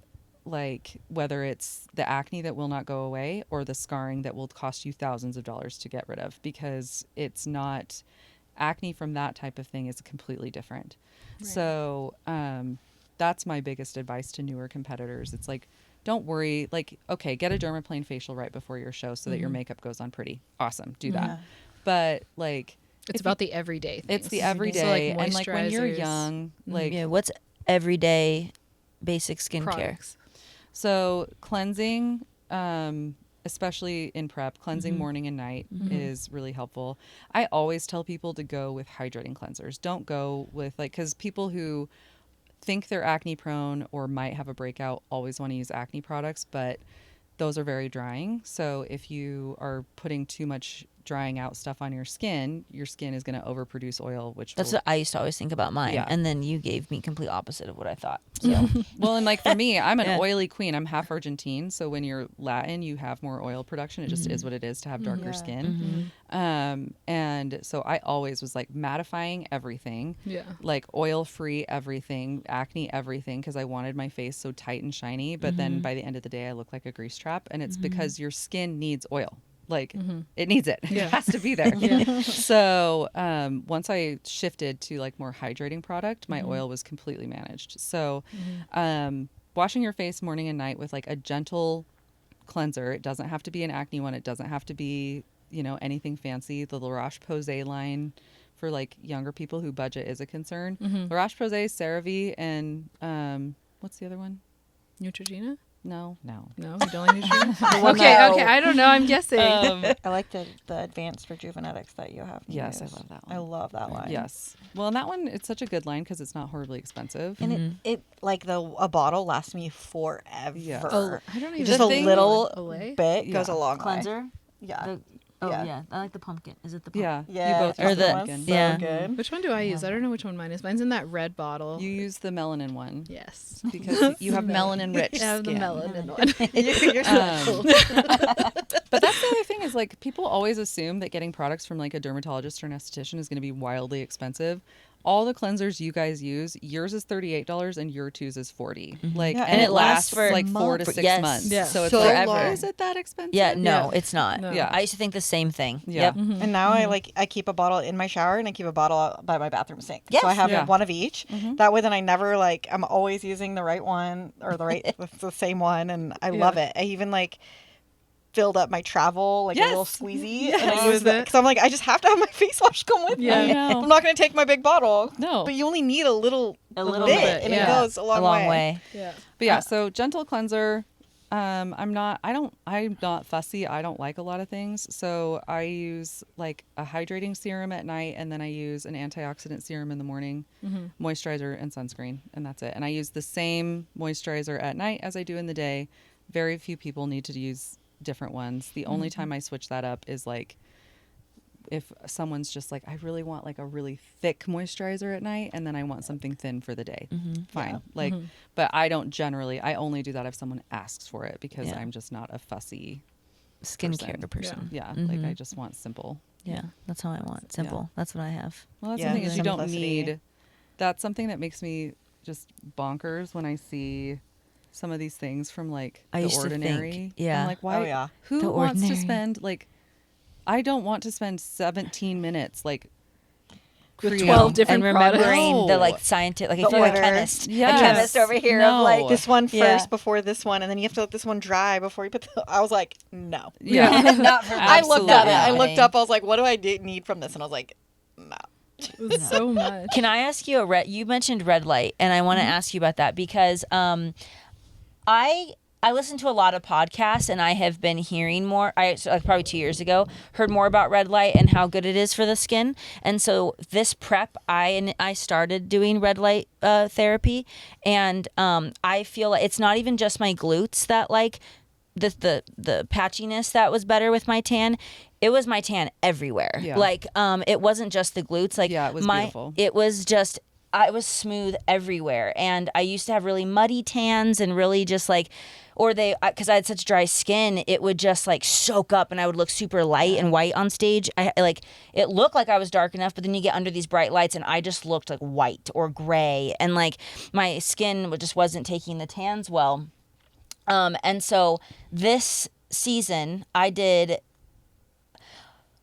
like, whether it's the acne that will not go away or the scarring that will cost you thousands of dollars to get rid of, because it's not, acne from that type of thing is completely different. Right. So that's my biggest advice to newer competitors. It's like, don't worry. Like, okay, get a dermaplane facial right before your show so that your makeup goes on pretty. Awesome. Do that. But like, it's about the everyday things. It's the everyday. So, like, and like, when you're young, like, what's everyday basic skincare? Products. So cleansing, especially in prep, cleansing morning and night is really helpful. I always tell people to go with hydrating cleansers. Don't go with, like, because people who think they're acne prone or might have a breakout always want to use acne products, but those are very drying. So if you are putting too much drying out stuff on your skin is going to overproduce oil, which that's what I used to always think about mine. Yeah. And then you gave me complete opposite of what I thought. So well, and like, for me, I'm an oily queen. I'm half Argentine, so when you're Latin, you have more oil production. It just is what it is to have darker skin. And so I always was like mattifying everything, like oil free everything, acne everything, because I wanted my face so tight and shiny. But then by the end of the day, I look like a grease trap, and it's because your skin needs oil. Like, it needs it. It has to be there. So once I shifted to like more hydrating product, my oil was completely managed. So washing your face morning and night with like a gentle cleanser. It doesn't have to be an acne one. It doesn't have to be, you know, anything fancy. The La Roche-Posay line for like younger people who budget is a concern. La Roche-Posay, CeraVe, and what's the other one? Neutrogena? No. You don't like Neutrogena? Okay, I don't know. I'm guessing. I like the advanced rejuvenetics that you have. Yes, I love that one. I love that line. Yes. Well, and that one, it's such a good line because it's not horribly expensive. And it like a bottle lasts me forever. Yeah. Oh, I don't even just a little Olay? bit goes a long way. Cleanser? Yeah. Yeah. I like the pumpkin. Is it the pumpkin? Yeah. You both Or use the pumpkin. so good. Which one do I use? I don't know which one mine is. Mine's in that red bottle. You use the melanin one. Yes. Because you have melanin rich I have the skin. melanin one. You're so cool. But that's the other thing is like people always assume that getting products from like a dermatologist or an esthetician is going to be wildly expensive. All the cleansers you guys use, yours is $38 and your two's is $40. Like, and it lasts for like 4 to 6 months. Yeah. So it's So like, long. is it that expensive? Yeah, no, it's not. No. Yeah. I used to think the same thing. Yeah. Yep. And now I keep a bottle in my shower and I keep a bottle out by my bathroom sink. Yes. So I have Yeah. one of each. That way then I never like, I'm always using the right one or the same one. And I love it. I even like filled up my travel, like a little Yes. squeezy. Yes. And I use that because I'm like, I just have to have my face wash come with Yeah. me. I know. I'm not going to take my big bottle. No. But you only need a little little bit, bit, and yeah. it goes a long way. Yeah. But yeah, so gentle cleanser. I'm not fussy. I don't like a lot of things. So I use like a hydrating serum at night, and then I use an antioxidant serum in the morning, moisturizer and sunscreen, and that's it. And I use the same moisturizer at night as I do in the day. Very few people need to use different ones. The only time I switch that up is like if someone's just like, I really want like a really thick moisturizer at night, and then I want something thin for the day. Fine. Yeah. Like, but I don't generally, I only do that if someone asks for it, because Yeah. I'm just not a fussy Skincare person. Yeah. Like I just want simple. Yeah, that's how I want. Simple. That's what I have. Well, that's Yeah, the thing is you don't simplicity. need, that's something that makes me just bonkers when I see some of these things from like I The used to think, Ordinary. yeah. I'm like, why? Oh, yeah. Who The wants to Ordinary. spend like, I don't want to spend 17 minutes like With creating- 12 different and remembering products. the like scientific, like The if you're a order. chemist, Yes. a chemist over here of like No. This one first Yeah. before this one, and then you have to let this one dry before you put the... I was like, no. Yeah. not for I looked at it. I Absolutely. looked up. I was like, what do I need from this? And I was like, no. It was so much. Can I ask you you mentioned red light, and I want to ask you about that because I listen to a lot of podcasts, and I have been hearing more. Probably 2 years ago heard more about red light and how good it is for the skin. And so this prep, I started doing red light therapy, and I feel like it's not even just my glutes that like the patchiness that was better with my tan. It was my tan everywhere. Yeah. Like it wasn't just the glutes. Like Yeah, it was beautiful. It was just. I was smooth everywhere, and I used to have really muddy tans and really just like, because I had such dry skin, it would just like soak up, and I would look super light and white on stage. It looked like I was dark enough, but then you get under these bright lights, and I just looked like white or gray, and like my skin just wasn't taking the tans well. And so this season I did.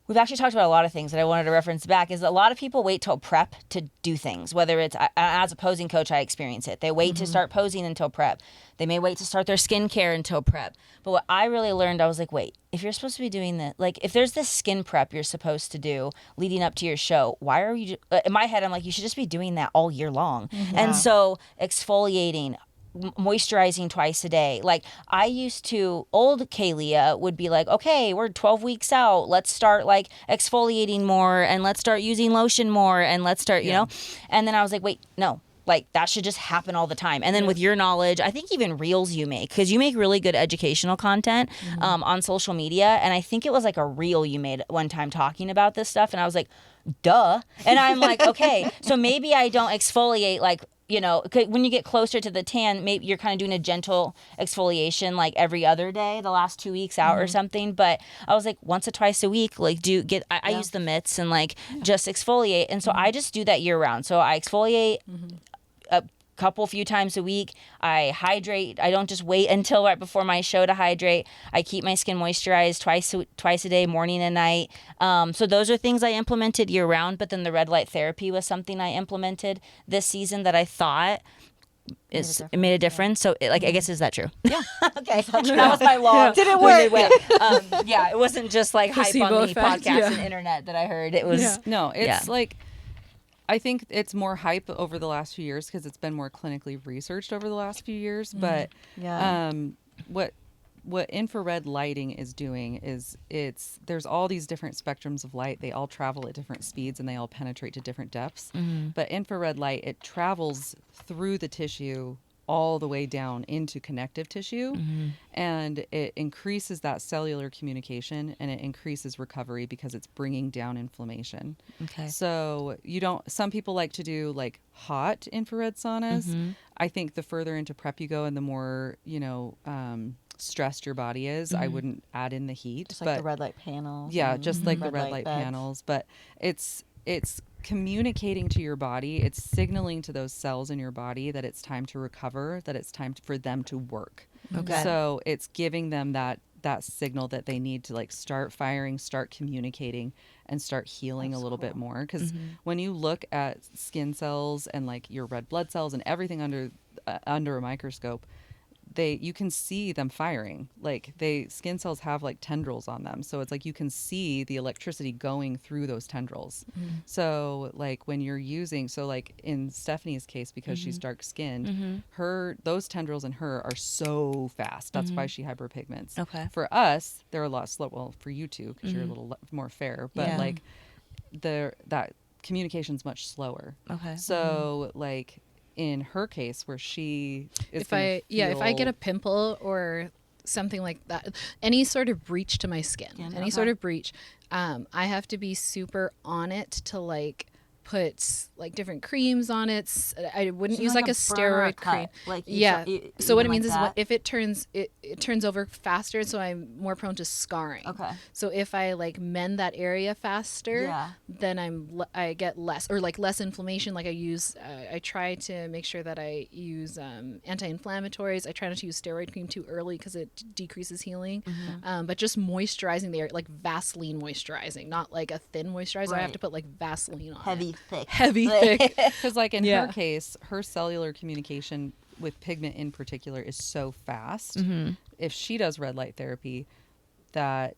We've actually talked about a lot of things that I wanted to reference back. Is a lot of people wait till prep to do things. Whether it's as a posing coach, I experience it. They wait to start posing until prep. They may wait to start their skincare until prep. But what I really learned, I was like, wait, if you're supposed to be doing this, like if there's this skin prep you're supposed to do leading up to your show, why are you? In my head, I'm like, you should just be doing that all year long. And so exfoliating, moisturizing twice a day. Like I used to, old Kalia would be like, okay, we're 12 weeks out. Let's start like exfoliating more, and let's start using lotion more, and let's start, you know? And then I was like, wait, no, like that should just happen all the time. And then with your knowledge, I think even reels you make, because you make really good educational content on social media. And I think it was like a reel you made one time talking about this stuff. And I was like, duh. And I'm like, okay, so maybe I don't exfoliate like, you know, when you get closer to the tan, maybe you're kind of doing a gentle exfoliation like every other day, the last 2 weeks out or something. But I was like, once or twice a week, like I use the mitts and like just exfoliate. And so I just do that year round. So I exfoliate a few times a week. I hydrate. I don't just wait until right before my show to hydrate. I keep my skin moisturized twice a day, morning and night. So those are things I implemented year round. But then the red light therapy was something I implemented this season that I thought it made a difference. So I guess, is that true? Yeah. Okay. That was my long. Did it work? Yeah. It wasn't just like hype Placebo on the effect, podcast yeah. and internet that I heard. It was. No, it's Yeah. like, I think it's more hype over the last few years because it's been more clinically researched over the last few years. But what infrared lighting is doing is there's all these different spectrums of light. They all travel at different speeds and they all penetrate to different depths. But infrared light, it travels through the tissue all the way down into connective tissue, and it increases that cellular communication, and it increases recovery because it's bringing down inflammation. Okay. So some people like to do like hot infrared saunas. I think the further into prep you go and the more, stressed your body is, I wouldn't add in the heat. Just like the red light panels. Yeah, and just like the red light beds. panels. But it's communicating to your body. It's signaling to those cells in your body that it's time to recover, that it's time for them to work. Okay. So it's giving them that signal that they need to like start firing, start communicating, and start healing a little bit more. Because when you look at skin cells and like your red blood cells and everything under a microscope, you can see them firing. Like skin cells have like tendrils on them. So it's like you can see the electricity going through those tendrils. So like when you're using, so like in Stephanie's case, because she's dark skinned, those tendrils in her are so fast. That's why she hyperpigments. Okay. For us, they're a lot slower. Well, for you too, because you're a little more fair, but like that communication's much slower. Okay. So like in her case where she is If I get a pimple or something like that, any sort of breach to my skin, any sort of breach, I have to be super on it to like put like different creams on it. I wouldn't use like a steroid cream. Like so what it means is if it turns over faster, so I'm more prone to scarring. Okay. So if I like mend that area faster, then I get less inflammation. Like I try to make sure that I use anti-inflammatories. I try not to use steroid cream too early because it decreases healing. But just moisturizing the area, like Vaseline moisturizing, not like a thin moisturizer. Right. I have to put like Vaseline on it. Heavy, thick. because like in her case, her cellular communication with pigment in particular is so fast. If she does red light therapy, that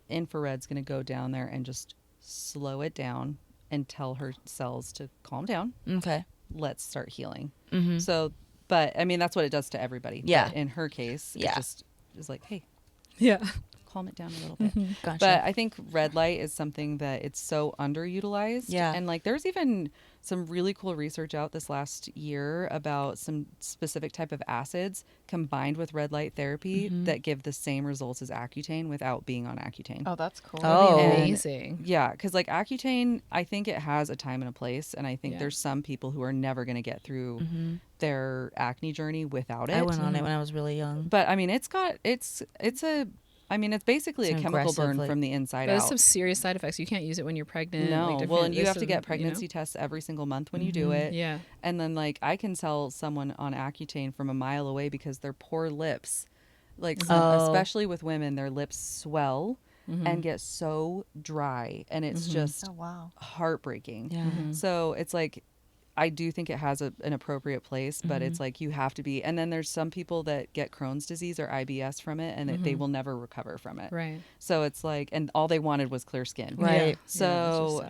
infrared's going to go down there and just slow it down and tell her cells to calm down. Okay. Let's start healing. So, but I mean, that's what it does to everybody. Yeah. But in her case, it just is like, hey, Yeah. calm it down a little bit. Gotcha. But I think red light is something that it's so underutilized. Yeah. And like there's even some really cool research out this last year about some specific type of acids combined with red light therapy that give the same results as Accutane without being on Accutane. Oh, that's cool. Oh. Amazing. Yeah, because like Accutane, I think it has a time and a place, and I think there's some people who are never going to get through their acne journey without it. I went on it when I was really young. But I mean, it's basically It's a chemical aggressive, burn like- from the inside There's out. some serious side effects. You can't use it when you're pregnant. No, like, well, and you there's have to some, get pregnancy tests every single month when you do it. Yeah. And then like I can tell someone on Accutane from a mile away because their poor lips, like especially with women, their lips swell and get so dry, and it's just heartbreaking. Yeah. So it's like I do think it has an appropriate place, but it's like you have to be. And then there's some people that get Crohn's disease or IBS from it, and they will never recover from it. Right. So it's like, and all they wanted was clear skin. Right. So,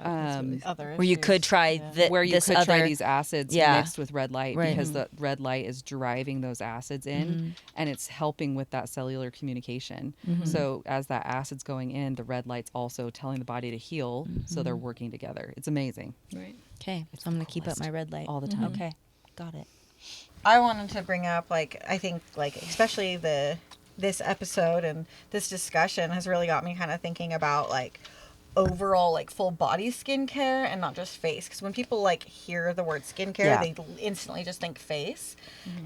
Where you could try where you could try these acids mixed with red light, Right. because the red light is driving those acids in, and it's helping with that cellular communication. So as that acid's going in, the red light's also telling the body to heal. So they're working together. It's amazing. Right. Okay, so I'm gonna keep up my red light all the time. Okay, got it. I wanted to bring up, like, I think, like, especially this episode and this discussion has really got me kind of thinking about, like, overall, like, full body skincare and not just face. Because when people, like, hear the word skincare, they instantly just think face.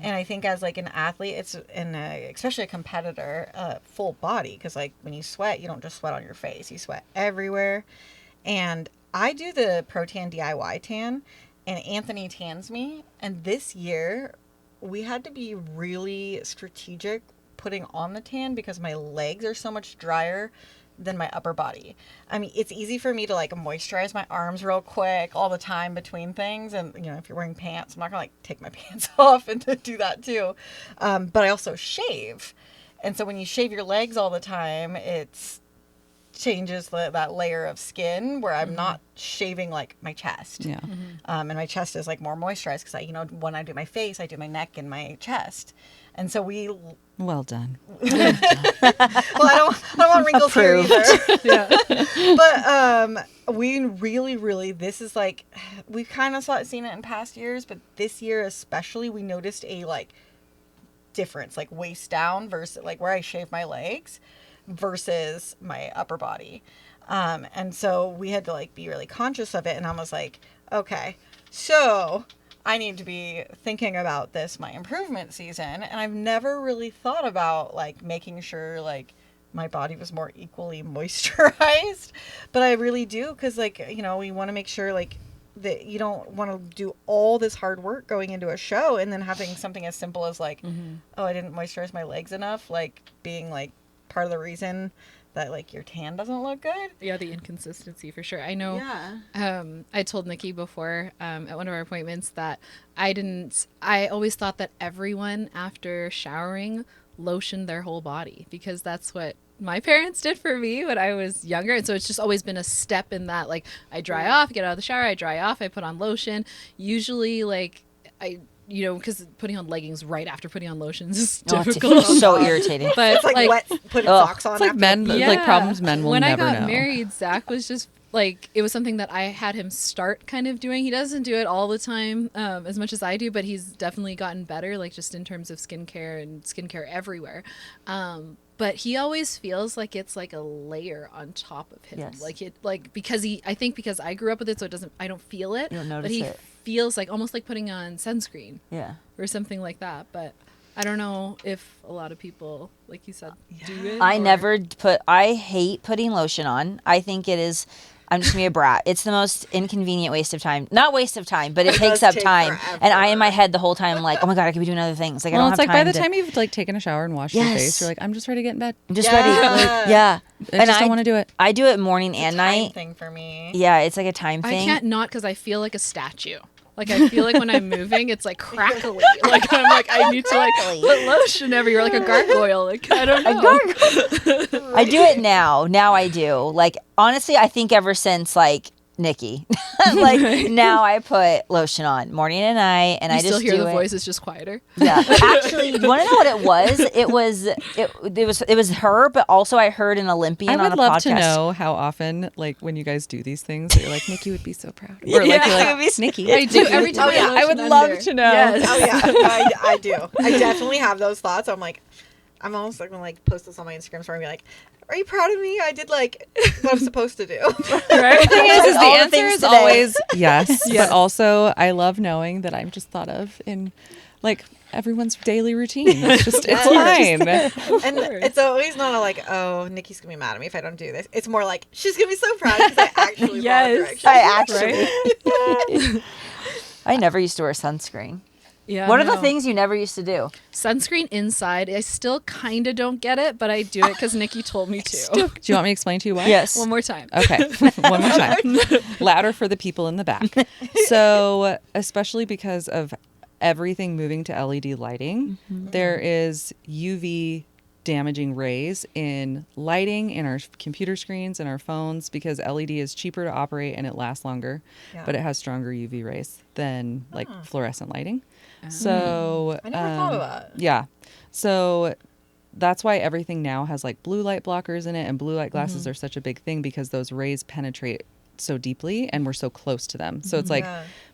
And I think as, like, an athlete, especially a competitor, full body. Because, like, when you sweat, you don't just sweat on your face. You sweat everywhere. And I do the Pro Tan DIY tan, and Anthony tans me. And this year, we had to be really strategic putting on the tan because my legs are so much drier than my upper body. I mean, it's easy for me to like moisturize my arms real quick all the time between things. And, you know, if you're wearing pants, I'm not going to like take my pants off and do that too. But I also shave. And so when you shave your legs all the time, it's changes that layer of skin where I'm not shaving like my chest. Yeah. And my chest is like more moisturized because when I do my face, I do my neck and my chest. And so Well done. well, I don't want wrinkles here either. But we really, this is like, we've kind of seen it in past years, but this year especially, we noticed a like difference, like waist down versus like where I shave my legs versus my upper body. And so we had to like be really conscious of it. And I was like, okay, so I need to be thinking about this my improvement season. And I've never really thought about like making sure like my body was more equally moisturized, but I really do. Cause like, you know, we want to make sure like that you don't want to do all this hard work going into a show and then having something as simple as like, oh, I didn't moisturize my legs enough. Like being like part of the reason that like your tan doesn't look good. Yeah, the inconsistency for sure. I know. Yeah. I told Niki before at one of our appointments that I always thought that everyone after showering lotioned their whole body, because that's what my parents did for me when I was younger. And so it's just always been a step in that, like, I dry off, get out of the shower, I dry off, I put on lotion. Usually, like, because putting on leggings right after putting on lotions is difficult. It's so irritating. But It's like wet putting socks on. It's like after men, like problems men will when never I got know. married, Zach was just like, it was something that I had him start kind of doing. He doesn't do it all the time as much as I do, but he's definitely gotten better, like just in terms of skincare and skincare everywhere. But he always feels like it's like a layer on top of him. Yes. Like because I think because I grew up with it, so I don't feel it. You don't notice but he it. feels like almost like putting on sunscreen. Yeah. Or something like that. But I don't know if a lot of people, like you said, do it. I hate putting lotion on. I think it is, I'm just gonna be a brat. It's the most inconvenient waste of time. Not waste of time, but it takes up take time. forever. And I, in my head, the whole time, like, oh my God, I could be doing other things. Like, I Well, don't it's have like by time the time you've like taken a shower and washed your Yes. face, you're like, I'm just ready to get in bed. I'm just Yeah. ready. Like, yeah. I just don't want to do it. I do it morning It's a and time night. thing for me. Yeah, it's like a time I thing. can't not, because I feel like a statue. Like, I feel like when I'm moving, it's like crackly. Like, I'm like, I need to like put lotion everywhere, like a gargoyle. Like, I don't know. I do it now. Now I do. Like, honestly, I think ever since like Niki, like now I put lotion on morning and night, and You I still just hear do the it. voice is just quieter. Yeah, actually, you want to know what it was? It was her, but also I heard an Olympian I on would a love podcast. to know how often, like, when you guys do these things, that you're like, Nikki would be so proud. Or like, you're like, Nikki. I do every time. Oh, yeah. I I would lotion love under. to know. Yes. Oh yeah, I do. I definitely have those thoughts. I'm like, I'm almost like gonna like post this on my Instagram story and be like, "Are you proud of me? I did like what I'm supposed to do." Right? The thing is All the the answer things is today. always yes, but also I love knowing that I'm just thought of in like everyone's daily routine. It's just it's fine. And it's always not a like, "Oh, Nikki's gonna be mad at me if I don't do this." It's more like she's gonna be so proud because I actually Yes. I never used to wear sunscreen. Yeah. What are the no. things you never used to do? Sunscreen inside. I still kind of don't get it, but I do it because Niki told me to. Do you want me to explain to you why? Yes. One more time. Okay, one more time. Louder for the people in the back. So, especially because of everything moving to LED lighting, there is UV damaging rays in lighting, in our computer screens, and our phones, because LED is cheaper to operate and it lasts longer, but it has stronger UV rays than like fluorescent lighting. So I never thought of that. Yeah. So that's why everything now has like blue light blockers in it, and blue light glasses are such a big thing because those rays penetrate so deeply and we're so close to them. So it's like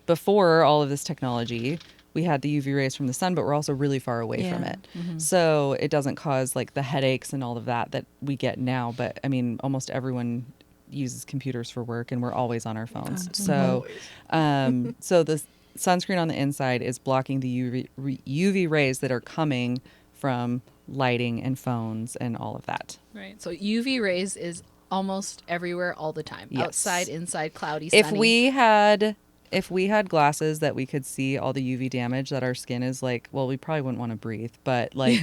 before all of this technology, we had the UV rays from the sun, but we're also really far away from it. So it doesn't cause like the headaches and all of that we get now. But I mean, almost everyone uses computers for work and we're always on our phones. So, so the sunscreen on the inside is blocking the UV rays that are coming from lighting and phones and all of that. Right. So UV rays is almost everywhere all the time. Yes. Outside, inside, cloudy, sunny. If we had glasses that we could see all the UV damage that our skin is like, well, we probably wouldn't want to breathe, but like,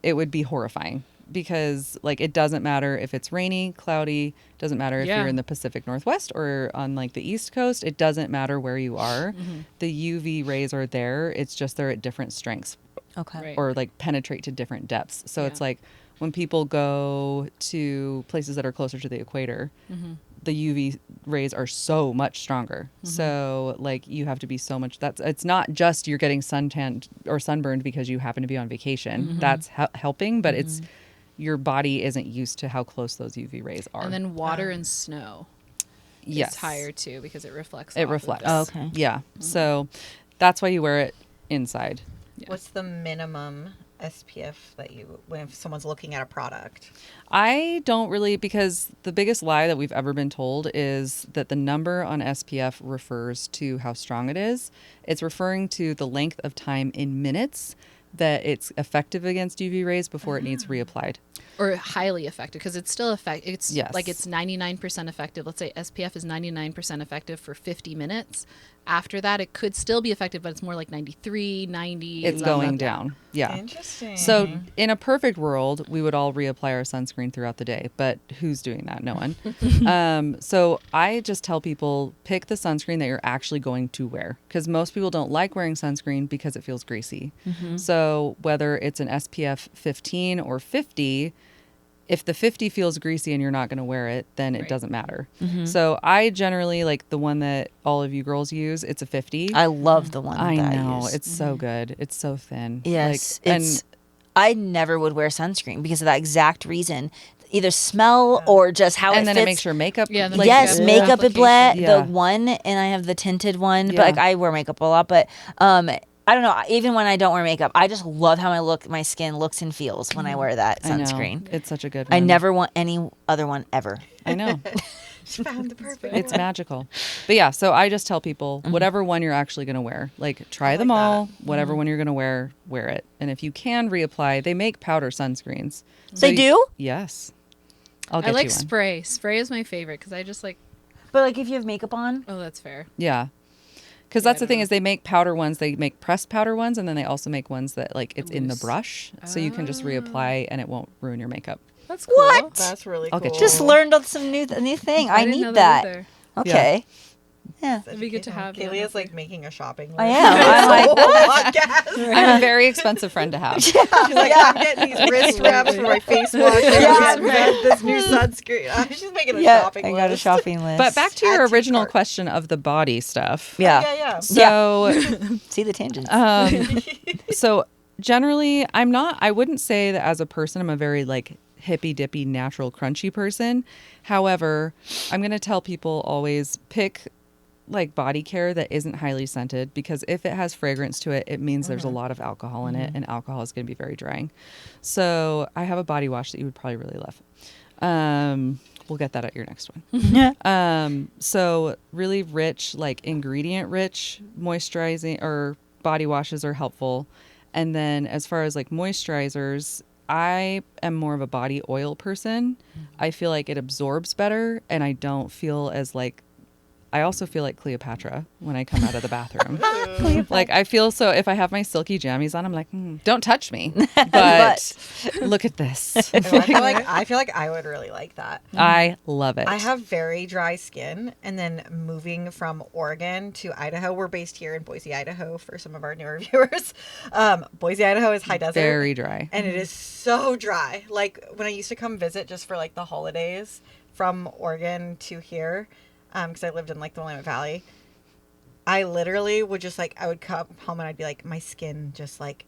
it would be horrifying because like, it doesn't matter if it's rainy, cloudy, doesn't matter if you're in the Pacific Northwest or on like the East Coast, it doesn't matter where you are. The UV rays are there. It's just they're at different strengths Okay. Right. or like penetrate to different depths. So it's like when people go to places that are closer to the equator, the UV rays are so much stronger. So like you have to be so much, it's not just you're getting suntanned or sunburned because you happen to be on vacation. That's helping, but it's your body isn't used to how close those UV rays are. And then water and snow yes. is higher too because it reflects. It off of reflects. this. Oh, okay. Yeah. So that's why you wear it inside. Yeah. What's the minimum SPF that when someone's looking at a product? I don't really, because the biggest lie that we've ever been told is that the number on SPF refers to how strong it is. It's referring to the length of time in minutes that it's effective against UV rays before it needs reapplied. Or highly effective because it's still effective. It's Yes. like it's 99% effective. Let's say SPF is 99% effective for 50 minutes. after that, it could still be effective, but it's more like 93, 90. It's going down. Yeah. Interesting. So in a perfect world, we would all reapply our sunscreen throughout the day, but who's doing that? No one. So I just tell people, pick the sunscreen that you're actually going to wear, because most people don't like wearing sunscreen because it feels greasy. So whether it's an SPF 15 or 50, if the 50 feels greasy and you're not going to wear it, then it doesn't matter. So I generally like the one that all of you girls use. It's a 50. I love the one I that I know. use. It's so good. It's so thin. Yes, Like, I never would wear sunscreen because of that exact reason. Either smell or just how and it then fits. it makes your makeup. Yeah, the like, Yes, makeup application. blend, Yeah. the one, and I have the tinted one. Yeah. But like I wear makeup a lot, but I don't know. Even when I don't wear makeup, I just love how my skin looks and feels when I wear that I know. sunscreen. It's such a good one. I never want any other one ever. I know. She found the perfect It's one. magical. But yeah, so I just tell people, whatever one you're actually going to wear, like try them all, whatever one you're going to wear it. And if you can reapply, they make powder sunscreens. So They do? Yes. I'll get I like you one. spray. Spray is my favorite because I just like, But like if you have makeup on, oh, that's fair. Yeah. Because that's the thing is they make powder ones, they make pressed powder ones, and then they also make ones that like it's in the Loose. brush. So you can just reapply and it won't ruin your makeup. That's cool. What? That's really I'll cool. get you just learned some new thing. I didn't know need that. either. Okay. Yeah. It'd be good to have. Kaylee is like making a shopping list. I am. I'm like, Podcast. I'm a very expensive friend to have. She's like, I'm getting these wrist wraps for my face wash. Yeah, This new sunscreen. She's making a yeah, shopping I list. got a shopping list. But back to Add your to original cart. question of the body stuff. yeah. Yeah. So See the tangents. so generally I wouldn't say that as a person I'm a very like hippy dippy natural crunchy person. However, I'm going to tell people always pick like body care that isn't highly scented, because if it has fragrance to it, it means there's a lot of alcohol in it, and alcohol is going to be very drying. So I have a body wash that you would probably really love. We'll get that at your next one. So really rich, like ingredient rich moisturizing or body washes are helpful. And then as far as like moisturizers, I am more of a body oil person. I feel like it absorbs better, and I don't feel as like, I also feel like Cleopatra when I come out of the bathroom. Like I feel so, if I have my silky jammies on, I'm like, don't touch me. But look at this. I feel like I would really like that. I love it. I have very dry skin, and then moving from Oregon to Idaho, we're based here in Boise, Idaho, for some of our newer viewers. Boise, Idaho is high desert. Very dry. And it is so dry. Like when I used to come visit just for like the holidays from Oregon to here, because I lived in like the Willamette Valley, I literally would just like, I would come home and I'd be like, my skin just like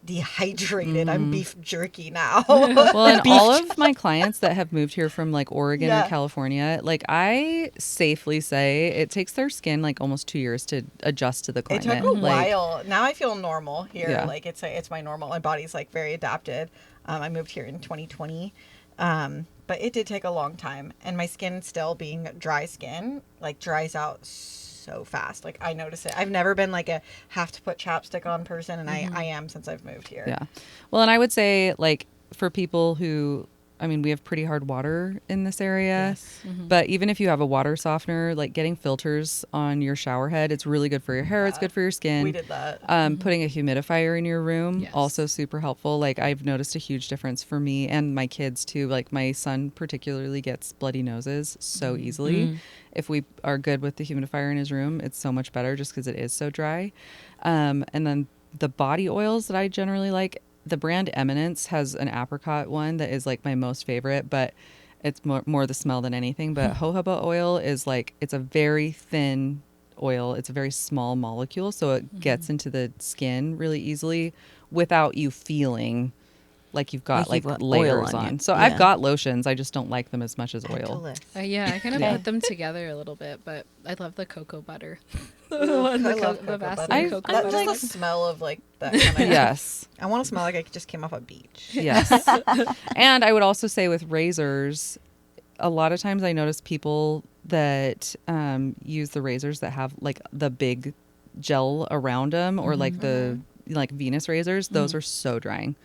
dehydrated. I'm beef jerky now. Well, and all of my clients that have moved here from like Oregon Yeah. or California, like I safely say it takes their skin like almost 2 years to adjust to the It climate. took a Like, while. Now I feel normal here. Yeah. Like it's my normal. My body's like very adapted. I moved here in 2020. But it did take a long time, and my skin still being dry skin, like dries out so fast. Like I notice it. I've never been like a have to put chapstick on person, and I am since I've moved here. Yeah. Well, and I would say like for people who, I mean, we have pretty hard water in this area, Yes. but even if you have a water softener, like getting filters on your shower head, it's really good for your hair. It's good for your skin. We did that. Putting a humidifier in your room, Yes. also super helpful. Like I've noticed a huge difference for me and my kids too. Like my son particularly gets bloody noses so easily. If we are good with the humidifier in his room, it's so much better just because it is so dry. And then the body oils that I generally like, the brand Eminence has an apricot one that is like my most favorite, but it's more the smell than anything. But jojoba oil is like, it's a very thin oil. It's a very small molecule, so it gets into the skin really easily without you feeling like you've got Like like you've got layers oil on on. you. So Yeah. I've got lotions. I just don't like them as much as oil. Delicious. Yeah, I kind of Yeah. put them together a little bit, but I love the cocoa butter. I love cocoa the butter. Vaseline cocoa That- butter. just the smell of like that kind of. Yes. I want to smell like I just came off a beach. Yes. And I would also say with razors, a lot of times I notice people that use the razors that have like the big gel around them, or like the like Venus razors. Those are so drying.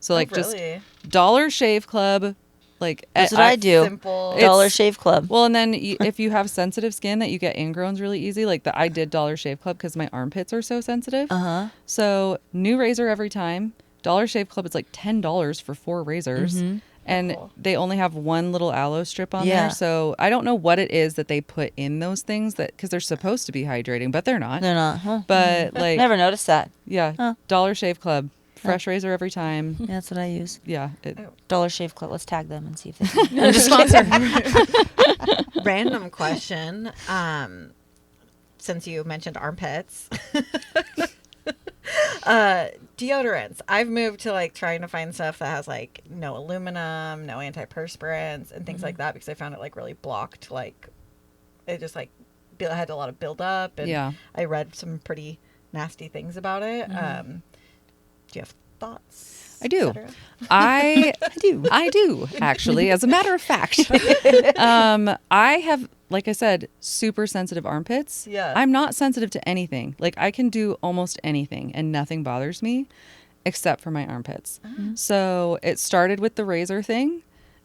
So like just really? Dollar Shave Club Like That's what I do. Simple. Dollar Shave Club. Well, and then if you have sensitive skin that you get ingrowns really easy, like I did Dollar Shave Club because my armpits are so sensitive. So new razor every time. Dollar Shave Club is like $10 for 4 razors. And they only have one little aloe strip on there. So I don't know what it is that they put in those things that because they're supposed to be hydrating, but they're not. They're not. Huh? But like Never noticed that. Yeah. Huh. Dollar Shave Club. Fresh razor every time. Yeah, that's what I use. Yeah. Dollar Shave Club. Let's tag them and see if they can sponsor. Random question. Since you mentioned armpits. Deodorants. I've moved to like trying to find stuff that has like no aluminum, no antiperspirants and things like that because I found it like really blocked. Like it just like had a lot of buildup and I read some pretty nasty things about it. Do you have thoughts? I do. I do actually. As a matter of fact, I have, like I said, super sensitive armpits. Yeah. I'm not sensitive to anything. Like I can do almost anything and nothing bothers me except for my armpits. So it started with the razor thing.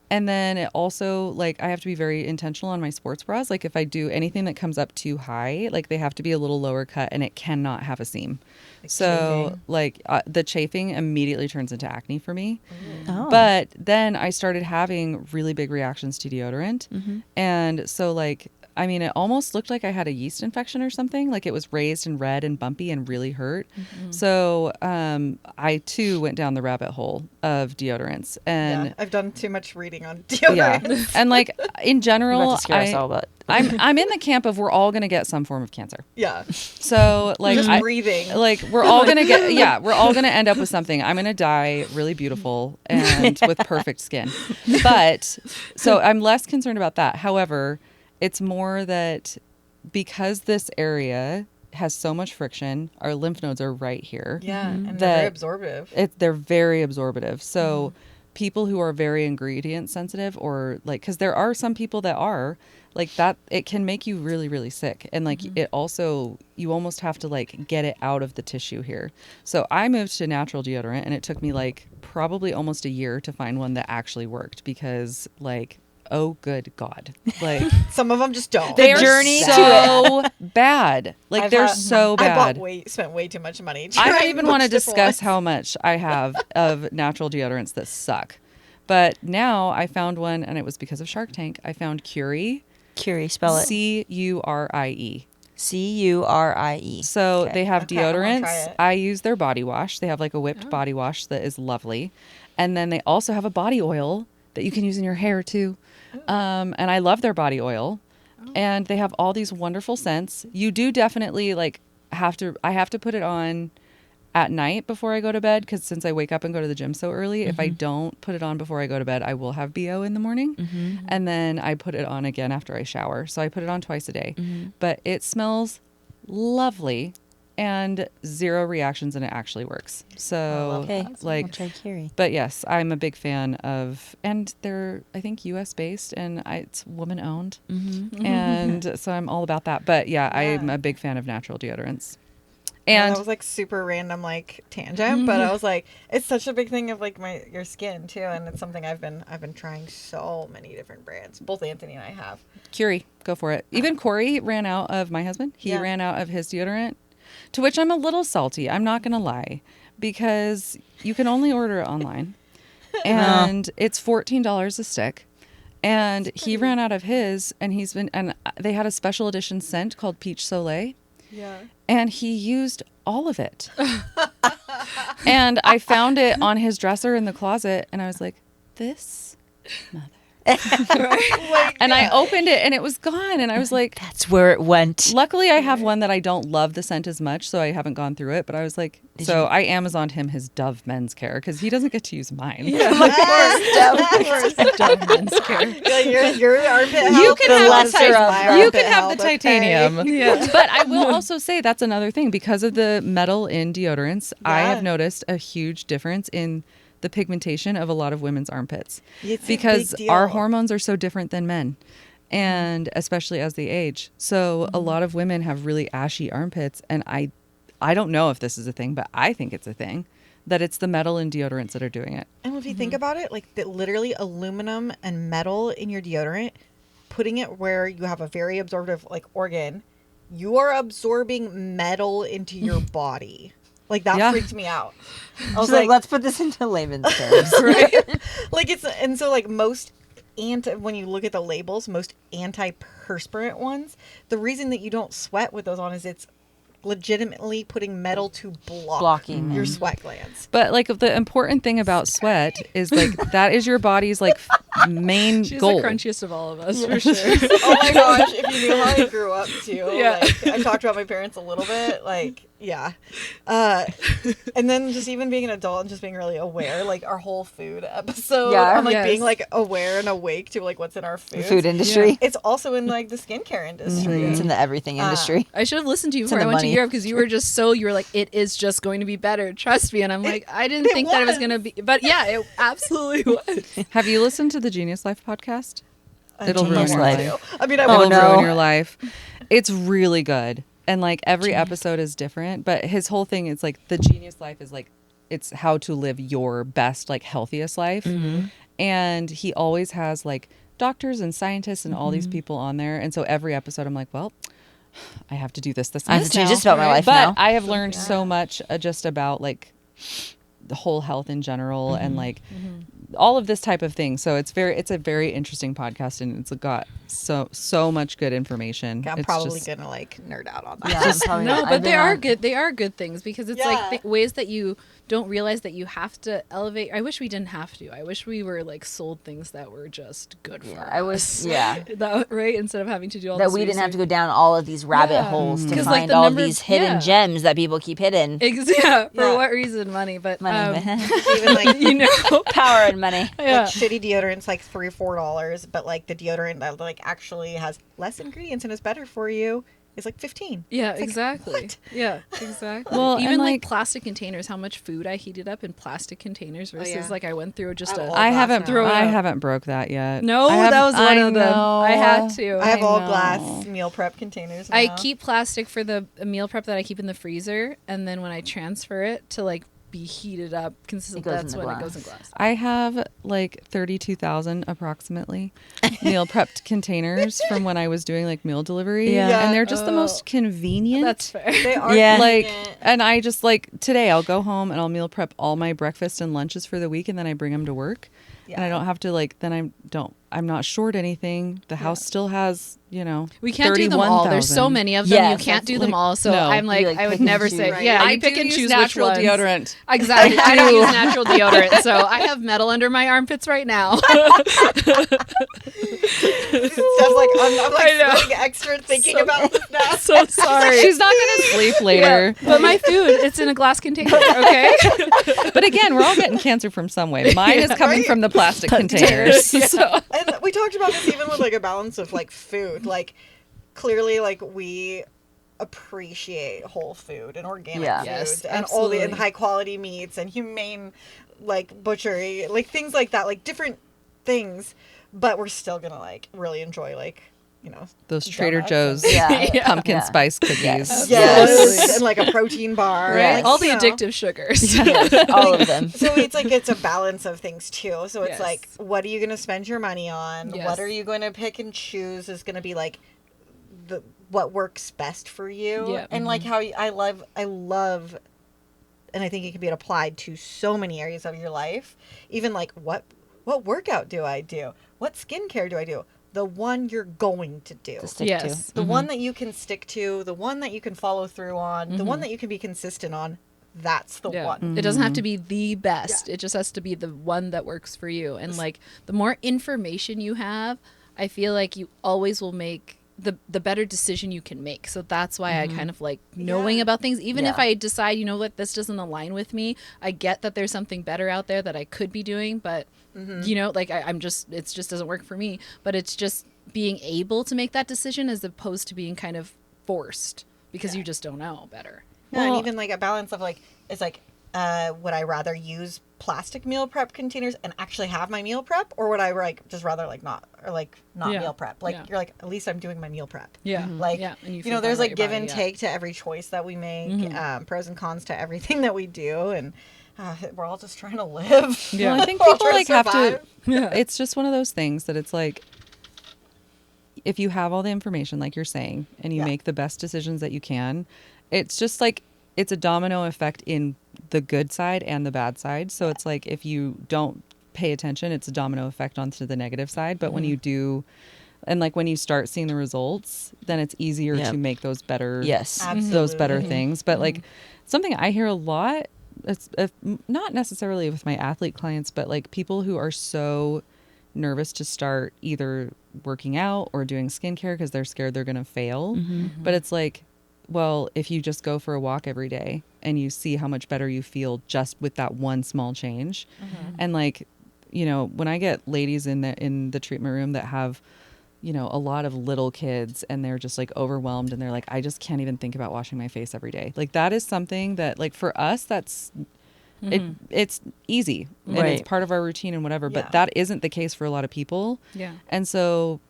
And then it also, like, I have to be very intentional on my sports bras. Like, if I do anything that comes up too high, like, they have to be a little lower cut and it cannot have a seam. Like so, chafing. Like, the chafing immediately turns into acne for me. Oh. But then I started having really big reactions to deodorant. And so, like, I mean, it almost looked like I had a yeast infection or something. Like, it was raised and red and bumpy and really hurt. So, I, too, went down the rabbit hole of deodorants. And I've done too much reading on deodorants. Yeah. And like in general, I'm in the camp of we're all gonna get some form of cancer. Yeah. So like just breathing. Like we're all gonna get we're all gonna end up with something. I'm gonna die really beautiful and with perfect skin. But so I'm less concerned about that. However, it's more that because this area has so much friction, our lymph nodes are right here. Yeah, and they're very absorptive. They're very absorptive. So people who are very ingredient sensitive or like because there are some people that are like that, it can make you really, really sick. And like it also, you almost have to like get it out of the tissue here. So I moved to natural deodorant and it took me like probably almost a year to find one that actually worked because like, oh good God. Like some of them just don't. They're so bad. Like they're so bad. I spent way too much money. I don't even want to discuss how much I have of natural deodorants that suck. But now I found one and it was because of Shark Tank. I found Curie. Curie, spell it. Curie. Curie. So they have deodorants. I use their body wash. They have like a whipped body wash that is lovely. And then they also have a body oil that you can use in your hair too. And I love their body oil. And they have all these wonderful scents. You do definitely like I have to put it on at night before I go to bed because since I wake up and go to the gym so early, if I don't put it on before I go to bed, I will have BO in the morning. And then I put it on again after I shower. So I put it on twice a day. But it smells lovely and zero reactions and it actually works. So like, I'll try Curie. But yes, I'm a big fan of, and they're, I think US based and it's woman owned. And so I'm all about that. But yeah, I'm a big fan of natural deodorants. And that was like super random, like tangent, but I was like, it's such a big thing of like your skin too, and it's something I've been trying so many different brands. Both Anthony and I have. Curie, go for it. Even Corey ran out of my husband. He ran out of his deodorant, to which I'm a little salty. I'm not gonna lie, because you can only order it online, and it's $14 a stick. And he ran out of his, and they had a special edition scent called Peach Soleil. Yeah. And he used all of it. And I found it on his dresser in the closet and I was like, this mother. And I opened it and it was gone. And I was like, that's where it went. Luckily, I have one that I don't love the scent as much, so I haven't gone through it. But I was like, I Amazoned him his Dove men's care because he doesn't get to use mine. Yeah. Dove men's care. Your armpit health. You can have the titanium. Okay. Yeah. But I will also say that's another thing because of the metal in deodorants. Yeah. I have noticed a huge difference in the pigmentation of a lot of women's armpits because our hormones are so different than men, and especially as they age. So a lot of women have really ashy armpits, and I don't know if this is a thing, but I think it's a thing that it's the metal in deodorants that are doing it. And if you think about it, like literally aluminum and metal in your deodorant, putting it where you have a very absorptive like organ, you are absorbing metal into your body. Like that freaked me out. I was like, let's put this into layman's terms. right? Like it's, and so like most when you look at the labels, most antiperspirant ones, the reason that you don't sweat with those on is it's legitimately putting metal to blocking your sweat glands. But like the important thing about sweat is like that is your body's like main She's goal. the crunchiest of all of us, for sure. Oh my gosh, if you knew how I grew up too. Like I talked about my parents a little bit, like and then just even being an adult and just being really aware, like our whole food episode, I'm like being like aware and awake to like what's in our food. The food industry. It's also in like the skincare industry. It's in the everything industry. I should have listened to you before I went to Europe because you were just you were like, it is just going to be better. Trust me. And I'm like, I didn't think that it was going to be, but yeah, it absolutely was. Have you listened to the Genius Life podcast? It'll ruin your life. I mean, it'll ruin your life. It's really good. And like every episode is different, but his whole thing is like the Genius Life is like, it's how to live your best, like healthiest life. And he always has like doctors and scientists and all these people on there. And so every episode I'm like, well, I have to do this. I have to change this about my life now. But I have learned so much just about like the whole health in general and like all of this type of thing. So it's a very interesting podcast, and it's got so much good information. I'm probably gonna like nerd out on that. Yeah, no, but they are good. They are good things because it's like ways that you don't realize that you have to elevate. I wish we didn't have to. I wish we were like sold things that were just good for us. That, right? Instead of having to do all that this we didn't research. have to go down all of these rabbit holes to find like, all these hidden gems that people keep hidden. For what reason? Money, but Even like power and money. Like shitty deodorants like $3 or $4, but like the deodorant that like actually has less ingredients and is better for you is like 15. Yeah, it's exactly. Like, yeah, exactly. Well, even like plastic containers, how much food I heated up in plastic containers versus like I went through just I haven't broke that yet. No, that was one of them. I had to. I have all glass meal prep containers now. I keep plastic for the meal prep that I keep in the freezer, and then when I transfer it to like be heated up consistently, that's when it goes in glass. I have like 32,000 approximately meal prepped containers from when I was doing like meal delivery. And they're just the most convenient. That's fair. They are like convenient. And I just like today I'll go home and I'll meal prep all my breakfast and lunches for the week, and then I bring them to work. And I don't have to like, then I'm not short anything. The house still has, we can't do them all. There's so many of them. You can't do them all. So I'm like, I would never say, you pick and choose which ones. Deodorant. Exactly. I don't use natural deodorant. So I have metal under my armpits right now. Stuff like, I'm like sweating extra thinking about this now. So sorry. She's not going to sleep later. But my food, it's in a glass container. Okay. But again, we're all getting cancer from some way. Mine is coming from the plastic containers. So. And we talked about this even with like a balance of like food. Like clearly like we appreciate whole food and organic foods and all the high quality meats and humane like butchery, like things like that, like different things, but we're still gonna like really enjoy like those Trader Joe's pumpkin spice cookies. Yes. And like a protein bar. Right. Like, all the addictive sugars. All of them. So it's a balance of things too. So it's like, what are you going to spend your money on? Yes. What are you going to pick and choose is going to be like what works best for you. Yeah. And like how I love, and I think it can be applied to so many areas of your life. Even like what workout do I do? What skincare do I do? The one you're going to do. The one that you can stick to, the one that you can follow through on, the one that you can be consistent on. That's the one. It doesn't have to be the best. It just has to be the one that works for you. And like the more information you have, I feel like you always will make the better decision you can make. So that's why I kind of like knowing about things. Even if I decide, this doesn't align with me, I get that there's something better out there that I could be doing, but like it just doesn't work for me. But it's just being able to make that decision as opposed to being kind of forced because you just don't know better. And even like a balance of like, it's like, would I rather use plastic meal prep containers and actually have my meal prep, or would I like just rather like not meal prep? Like you're like, at least I'm doing my meal prep. Yeah. Like, And there's like give and take to every choice that we make, pros and cons to everything that we do. And we're all just trying to live. Yeah, I think We're all people trying like have to. survive. Yeah. It's just one of those things that it's like, if you have all the information, like you're saying, and you Yeah. make the best decisions that you can, it's just like it's a domino effect in the good side and the bad side. So it's like if you don't pay attention, it's a domino effect onto the negative side. But when you do, and like when you start seeing the results, then it's easier Yep. to make those better, Yes. those better Absolutely. things. But like something I hear a lot, it's not necessarily with my athlete clients, but like people who are so nervous to start either working out or doing skincare because they're scared they're going to fail. But it's like, well, if you just go for a walk every day and you see how much better you feel just with that one small change. And like, you know, when I get ladies in the treatment room that have, you know, a lot of little kids and they're just like overwhelmed and they're like, I just can't even think about washing my face every day. Like that is something that like for us, that's it's easy and Right. it's part of our routine and whatever, Yeah. but that isn't the case for a lot of people. Yeah. And so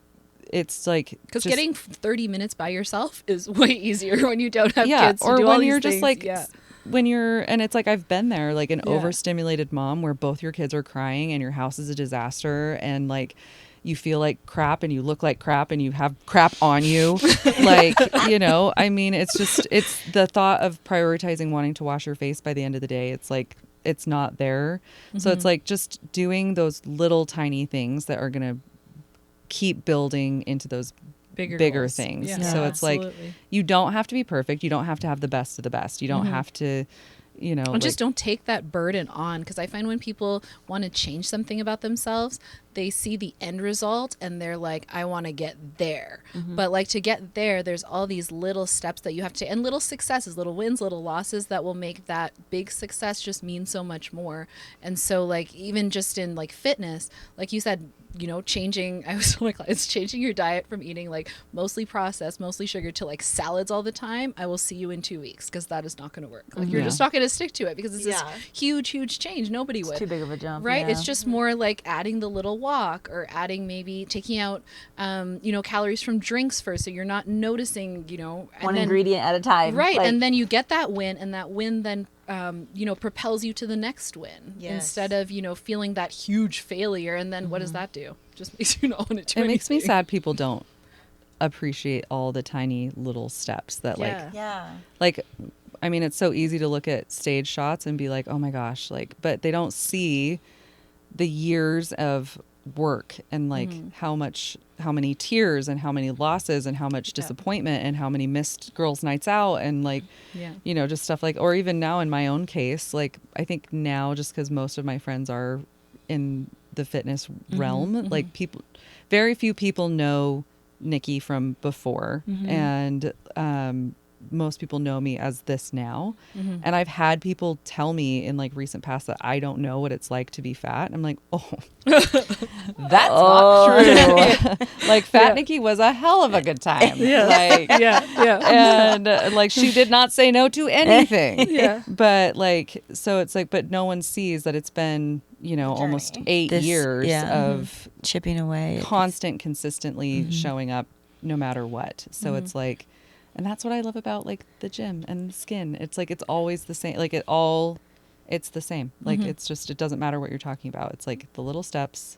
it's like, Because just- getting 30 minutes by yourself is way easier when you don't have yeah, kids to or do all when these you're just things. like, yeah. when you're, and it's like, I've been there, like an Yeah. overstimulated mom where both your kids are crying and your house is a disaster and like, you feel like crap and you look like crap and you have crap on you. Like, you know, I mean, it's just, it's the thought of prioritizing wanting to wash your face by the end of the day. It's like, it's not there. So it's like just doing those little tiny things that are going to keep building into those bigger goals. things. Yeah. So it's like, Absolutely. you don't have to be perfect. You don't have to have the best of the best. You don't have to, you know, And just like- don't take that burden on, because I find when people want to change something about themselves, they see the end result and they're like, I want to get there. But like to get there, there's all these little steps that you have to, and little successes, little wins, little losses that will make that big success just mean so much more. And so like even just in like fitness, like you said, you know, changing, I was telling my clients, changing your diet from eating like mostly processed, mostly sugar to like salads all the time, I will see you in 2 weeks, because that is not going to work. Like you're Yeah. just not going to stick to it, because it's Yeah. this huge change. Nobody would. Too big of a jump. Right? Yeah. It's just more like adding the little walk, or adding maybe taking out, you know, calories from drinks first, so you're not noticing, you know, and one then, ingredient at a time. right? Like, And then you get that win, and that win then, you know, propels you to the next win, Yes. instead of, you know, feeling that huge failure. And then what does that do? Just makes you not want to do it makes me anything. sad people don't appreciate all the tiny little steps that Yeah. like I mean, it's so easy to look at stage shots and be like, oh my gosh, like, but they don't see the years of work and like how many tears and how many losses and how much disappointment and how many missed girls' nights out and like, Yeah. you know, just stuff like, or even now in my own case, like I think now just because most of my friends are in the fitness realm, like people, very few people know Niki from before, and most people know me as this now. And I've had people tell me in like recent past that I don't know what it's like to be fat. I'm like, oh, that's not true. Like fat Niki was a hell of a good time. Like, and like she did not say no to anything. But like, so it's like, but no one sees that it's been, you know, A almost journey. 8 This- years yeah. of chipping away. constant, consistently showing up no matter what. So it's like, and that's what I love about like the gym and the skin. It's like, it's always the same. Like it's the same. Like it's just, it doesn't matter what you're talking about. It's like the little steps,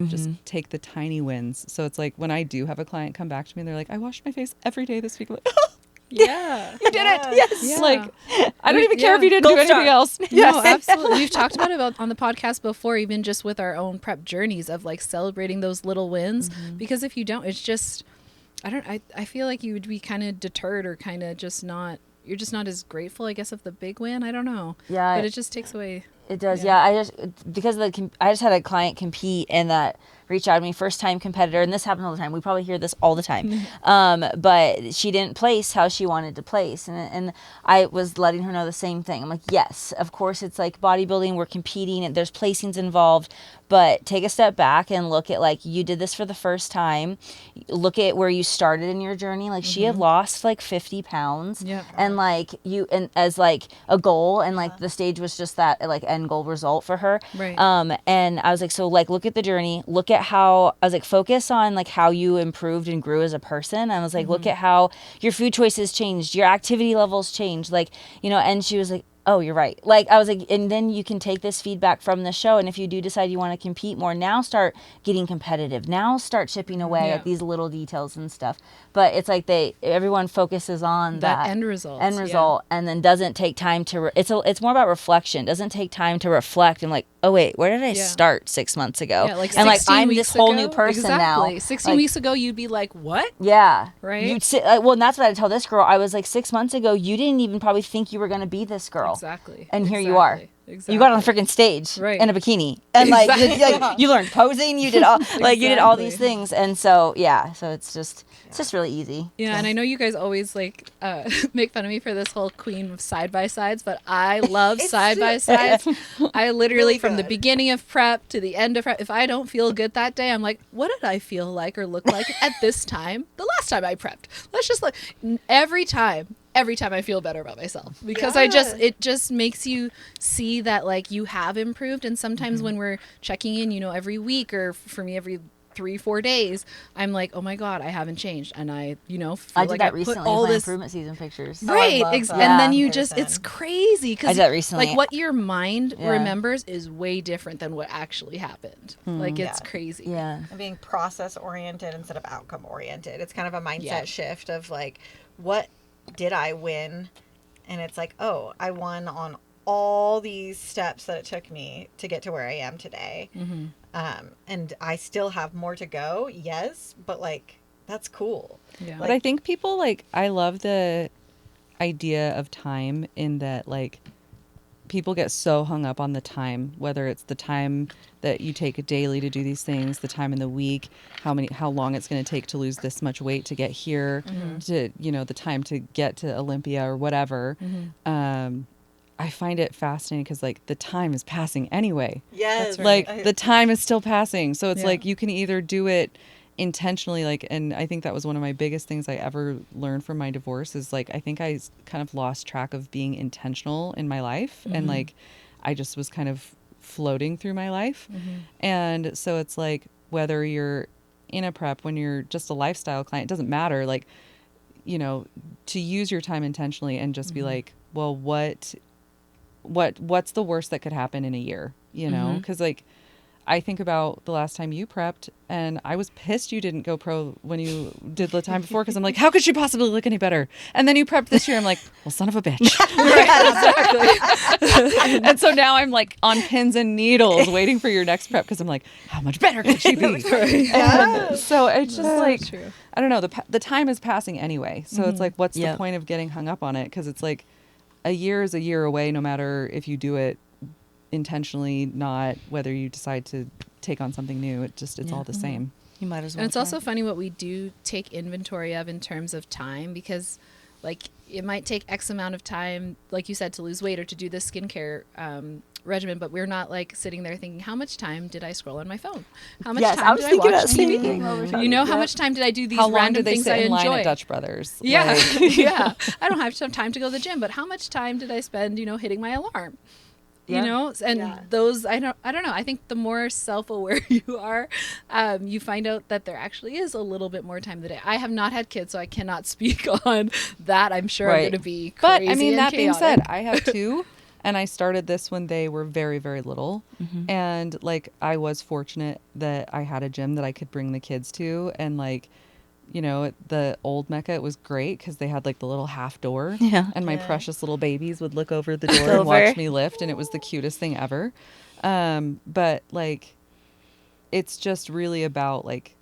just take the tiny wins. So it's like when I do have a client come back to me and they're like, I washed my face every day this week. I'm like, Yeah. you did it. Yes. Yeah. Like, I don't even care if you didn't do Gold star. anything else. No, absolutely. We've talked about it on the podcast before, even just with our own prep journeys of like celebrating those little wins. Because if you don't, it's just, I feel like you would be kind of deterred, or kind of just not, you're just not as grateful, I guess, of the big win. I don't know. Yeah, But it just takes away. It does, Yeah. yeah. Because I just had a client compete and that reached out to me, first time competitor, and this happens all the time. We probably hear this all the time. But she didn't place how she wanted to place, and I was letting her know the same thing. I'm like, yes, of course, it's like bodybuilding. We're competing, and there's placings involved. But take a step back and look at, like, you did this for the first time. Look at where you started in your journey. Like, she had lost like 50 pounds, Yeah. and like and as like a goal, and like the stage was just that like end goal result for her. Right. And I was like, so like, look at the journey, look at how, I was like, focus on like how you improved and grew as a person. I was like, look at how your food choices changed, your activity levels changed, like, you know. And she was like, oh, you're right. Like, I was like, and then you can take this feedback from the show. And if you do decide you want to compete more, now start getting competitive. Now start chipping away at these little details and stuff. But it's like everyone focuses on that end result. And then doesn't take time to, it's more about reflection. Doesn't take time to reflect and like, oh, wait, where did I start 6 months ago? Yeah, like and like, 16 I'm weeks this whole ago? new person now. 16 weeks ago, you'd be like, what? Yeah. Right? You'd sit, well, and that's what I tell this girl. I was like, 6 months ago, you didn't even probably think you were going to be this girl. Exactly. And here you are. Exactly. You got on the freaking stage in a bikini, and like, you learned posing. You did all you did all these things, and so so it's just really easy. Yeah, so. And I know you guys always like make fun of me for this whole queen of side by sides, but I love side by sides. I literally really from the beginning of prep to the end of prep, if I don't feel good that day, I'm like, what did I feel like or look like at this time? The last time I prepped. Let's just like every time I feel better about myself because it just makes you see that like you have improved. And sometimes when we're checking in, every week or for me, every 3-4 days, I'm like, oh my God, I haven't changed. And I, feel I did like that I recently put all with my this improvement season pictures. right. that. And then you just, it's crazy. I did that recently. Like what your mind remembers is way different than what actually happened. Like it's crazy. Yeah. And being process oriented instead of outcome oriented. It's kind of a mindset shift of like, what did I win? And it's like, oh, I won on all these steps that it took me to get to where I am today. Mm-hmm. And I still have more to go. Yes. But like, that's cool. Yeah. But I think people I love the idea of time in that like people get so hung up on the time, whether it's the time that you take daily to do these things, the time in the week, how long it's going to take to lose this much weight to get here, to the time to get to Olympia or whatever. I find it fascinating because like the time is passing anyway. Yes. Like the time is still passing. So it's like you can either do it intentionally, like, and I think that was one of my biggest things I ever learned from my divorce is like I think I kind of lost track of being intentional in my life, and like I just was kind of floating through my life. And so it's like whether you're in a prep, when you're just a lifestyle client, it doesn't matter, like, to use your time intentionally and just be like, well, what's the worst that could happen in a year, because like I think about the last time you prepped and I was pissed you didn't go pro when you did the time before, because I'm like, how could she possibly look any better? And then you prepped this year. I'm like, well, son of a bitch. Exactly. And so now I'm like on pins and needles waiting for your next prep because I'm like, how much better could she be? And so it's just like, true. I don't know, the time is passing anyway. So it's like, what's the point of getting hung up on it? Because it's like a year is a year away, no matter if you do it intentionally, not whether you decide to take on something new. It's all the same. You might as well. And it's also funny what we do take inventory of in terms of time, because like it might take X amount of time, like you said, to lose weight or to do the skincare regimen, but we're not like sitting there thinking, how much time did I scroll on my phone? How much time did I watch TV? How much time did I do these random things I enjoy? How long did they sit in line at Dutch Brothers? Yeah. Yeah. I don't have some time to go to the gym, but how much time did I spend, hitting my alarm? Those, I don't know. I think the more self-aware you are, you find out that there actually is a little bit more time today. I have not had kids, so I cannot speak on that. I'm sure I'm going to be crazy. But I mean, and that chaotic. being said, I have two, and I started this when they were very, very little. And like, I was fortunate that I had a gym that I could bring the kids to, and like, the old Mecca, it was great because they had like the little half door, and my precious little babies would look over the door and watch me lift, and it was the cutest thing ever. But like, it's just really about like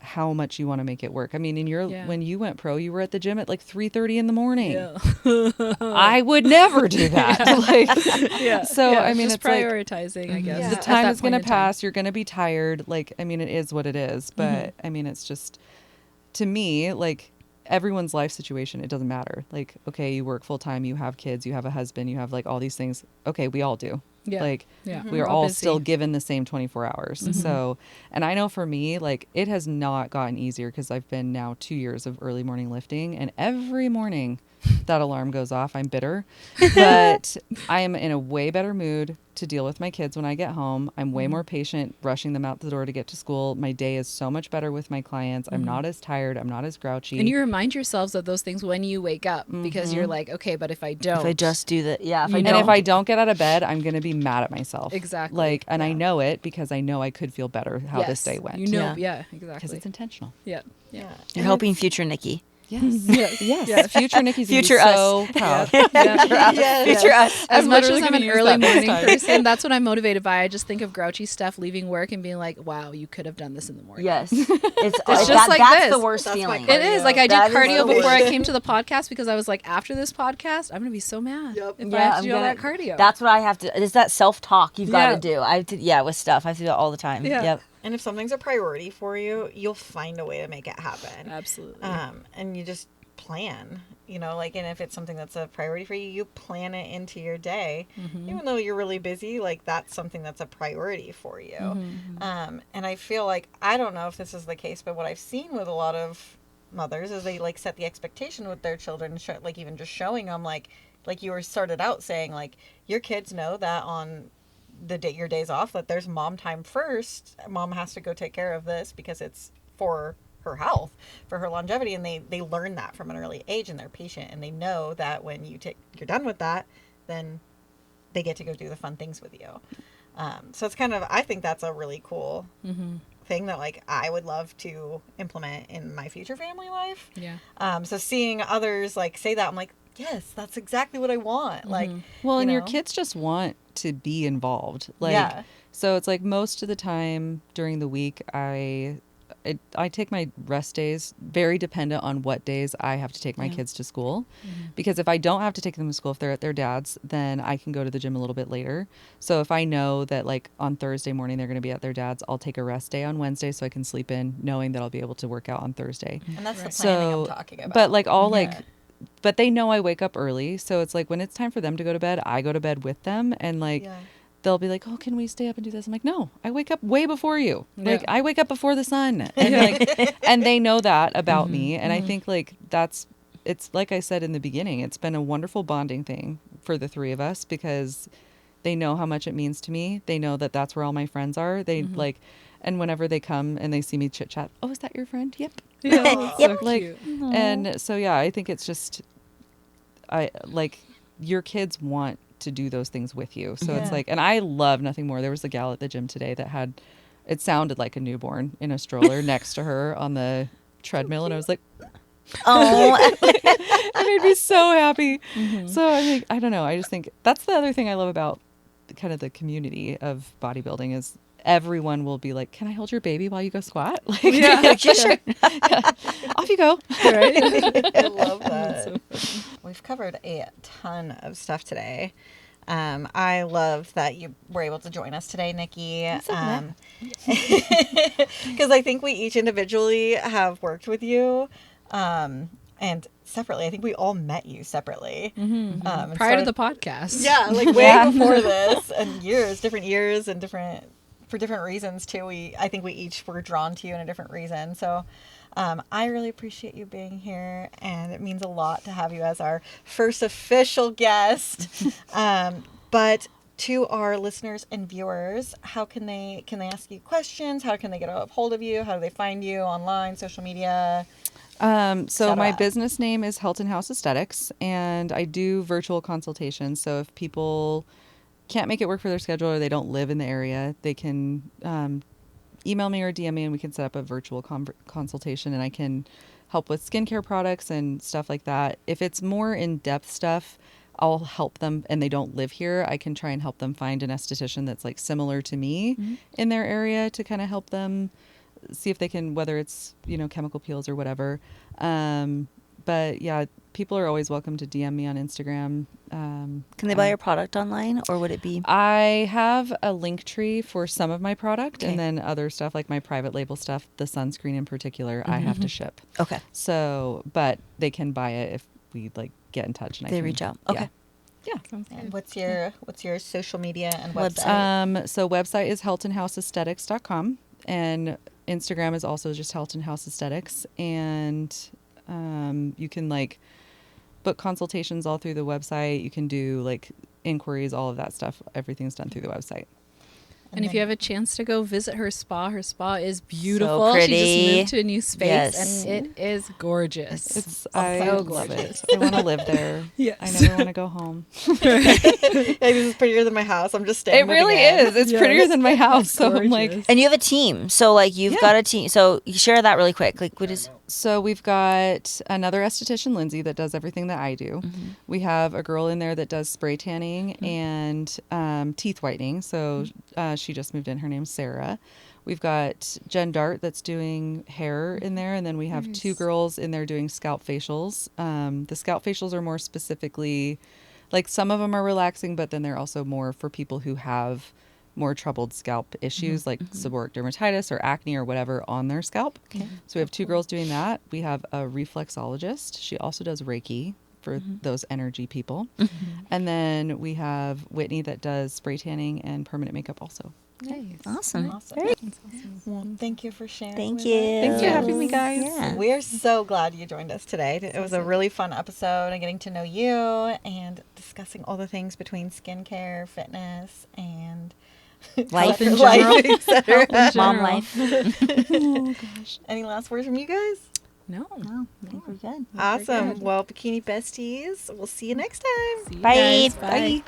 how much you want to make it work. I mean, when you went pro, you were at the gym at like 3:30 in the morning. I would never do that. So I mean, just it's prioritizing, I guess. The time is going to pass. You're going to be tired. Like, I mean, it is what it is. But I mean, it's just, to me, like, everyone's life situation, it doesn't matter. Like, okay, you work full time, you have kids, you have a husband, you have like all these things. Okay, we all do. We are all still given the same 24 hours. So, and I know for me, like, it has not gotten easier because I've been now 2 years of early morning lifting, and every morning that alarm goes off, I'm bitter. But I am in a way better mood to deal with my kids when I get home. I'm way more patient rushing them out the door to get to school. My day is so much better with my clients. I'm not as tired. I'm not as grouchy. And you remind yourselves of those things when you wake up because you're like, okay, but if I don't. If I just do that, yeah. You and know. if I don't get out of bed, I'm going to be mad at myself. Exactly. Like, and I Yeah. know it because I know I could feel better how this day went. You know, Yeah. yeah, Because exactly. it's intentional. Yeah. Yeah. You're helping future Nikki. Yes. Yes. Yes. Future Nikki's gonna be Future us. so proud. Future us. As I'm much literally as I'm gonna an use early that next morning time. person, that's what I'm motivated by. I just think of grouchy stuff leaving work and being like, wow, you could have done this in the morning. Yes. It's just that, like that's this. the worst That's my feeling. It is. Like I did That is cardio the before I worst. came to the podcast because I was like, after this podcast, I'm going to be so mad Yep. if I have to do all that cardio. That's what I have to. It's that self-talk you've got Yeah. to do. I have to, yeah, with stuff. I have to do that all the time. Yeah. Yep. And if something's a priority for you, you'll find a way to make it happen. Absolutely. And you just plan, like, and if it's something that's a priority for you, you plan it into your day. Even though you're really busy, like, that's something that's a priority for you. And I feel like, I don't know if this is the case, but what I've seen with a lot of mothers is they, like, set the expectation with their children, like, even just showing them, like you were started out saying, like, your kids know that on your days off, that there's mom time first. Mom has to go take care of this because it's for her health, for her longevity, and they learn that from an early age, and they're patient, and they know that when you're done with that, then they get to go do the fun things with you. So it's kind of, I think that's a really cool thing that, like, I would love to implement in my future family life. Yeah. So seeing others, like, say that, I'm like, yes, that's exactly what I want. Like, Well, and your know? kids just want to be involved. Like, Yeah. so it's like most of the time during the week, I take my rest days very dependent on what days I have to take my kids to school. Because if I don't have to take them to school, if they're at their dad's, then I can go to the gym a little bit later. So if I know that, like, on Thursday morning they're going to be at their dad's, I'll take a rest day on Wednesday so I can sleep in knowing that I'll be able to work out on Thursday. And that's the planning I'm talking about. But like but they know I wake up early. So it's like when it's time for them to go to bed, I go to bed with them, and like they'll be like, oh, can we stay up and do this? I'm like, no, I wake up way before you. Like, I wake up before the sun. And like, and they know that about me. And I think, like, it's like I said in the beginning, it's been a wonderful bonding thing for the three of us because they know how much it means to me. They know that that's where all my friends are. They like, and whenever they come and they see me chit chat, oh, is that your friend? Yep. So Like, cute. and so, yeah, I think it's just, your kids want to do those things with you. So it's like, and I love nothing more. There was a gal at the gym today that had, it sounded like a newborn in a stroller next to her on the treadmill. And I was like, Oh, it made me so happy. So I think, I don't know. I just think that's the other thing I love about kind of the community of bodybuilding is everyone will be like, can I hold your baby while you go squat? Like, yeah, sure. off you go. I love that. We've covered a ton of stuff today. I love that you were able to join us today, Nikki. Because I think we each individually have worked with you, and separately. I think we all met you separately. Prior to the podcast. Yeah, like way before this, and different years, and for different reasons too. I think we each were drawn to you in a different reason. So I really appreciate you being here, and it means a lot to have you as our first official guest. But to our listeners and viewers, how can they ask you questions? How can they get a hold of you? How do they find you online, social media? So my business name is Helton House Aesthetics, and I do virtual consultations. So if people can't make it work for their schedule or they don't live in the area, they can email me or DM me, and we can set up a virtual consultation, and I can help with skincare products and stuff like that. If it's more in-depth stuff, I'll help them, and they don't live here, I can try and help them find an esthetician that's like similar to me in their area to kind of help them see if they can, whether it's, chemical peels or whatever. But yeah, people are always welcome to DM me on Instagram. Can they buy your product online, or would it be? I have a link tree for some of my product, and then other stuff like my private label stuff, the sunscreen in particular, I have to ship. Okay. So, but they can buy it if we get in touch and They reach out. Okay. Yeah. And what's your social media and website? So website is heltonhouseaesthetics.com, and Instagram is also just Helton House Aesthetics, and you can book consultations all through the website. You can do like inquiries, all of that stuff. Everything's done through the website. And if you have a chance to go visit her spa is beautiful. pretty. She just moved to a new space, Yes. and it is gorgeous. I so love gorgeous. it. I want to live there. Yes. I never want to go home. This is prettier than my house. I'm just staying. It really is. It's prettier than my house. So I'm like, Gorgeous. And you have a team. So like you've Yeah. got a team. So you share that really quick. Like what is so we've got another esthetician, Lindsay, that does everything that I do. Mm-hmm. We have a girl in there that does spray tanning and teeth whitening. So she just moved in. Her name's Sarah. We've got Jen Dart that's doing hair in there. And then we have two girls in there doing scalp facials. The scalp facials are more specifically, like some of them are relaxing, but then they're also more for people who have more troubled scalp issues like seborrheic dermatitis or acne or whatever on their scalp. Okay. So we have two girls doing that. We have a reflexologist. She also does Reiki for those energy people. And then we have Whitney that does spray tanning and permanent makeup also. Nice. awesome? Awesome. Well, thank you for sharing. Thank with you. us. Thanks for having me, guys. Yeah. We are so glad you joined us today. It was a really fun episode and getting to know you and discussing all the things between skincare, fitness, and Life in life, etc. Mom life. Oh, gosh. Any last words from you guys? No. No, I think we're good. Awesome. Well, Bikini Besties, we'll see you next time. See you Bye. guys. Bye.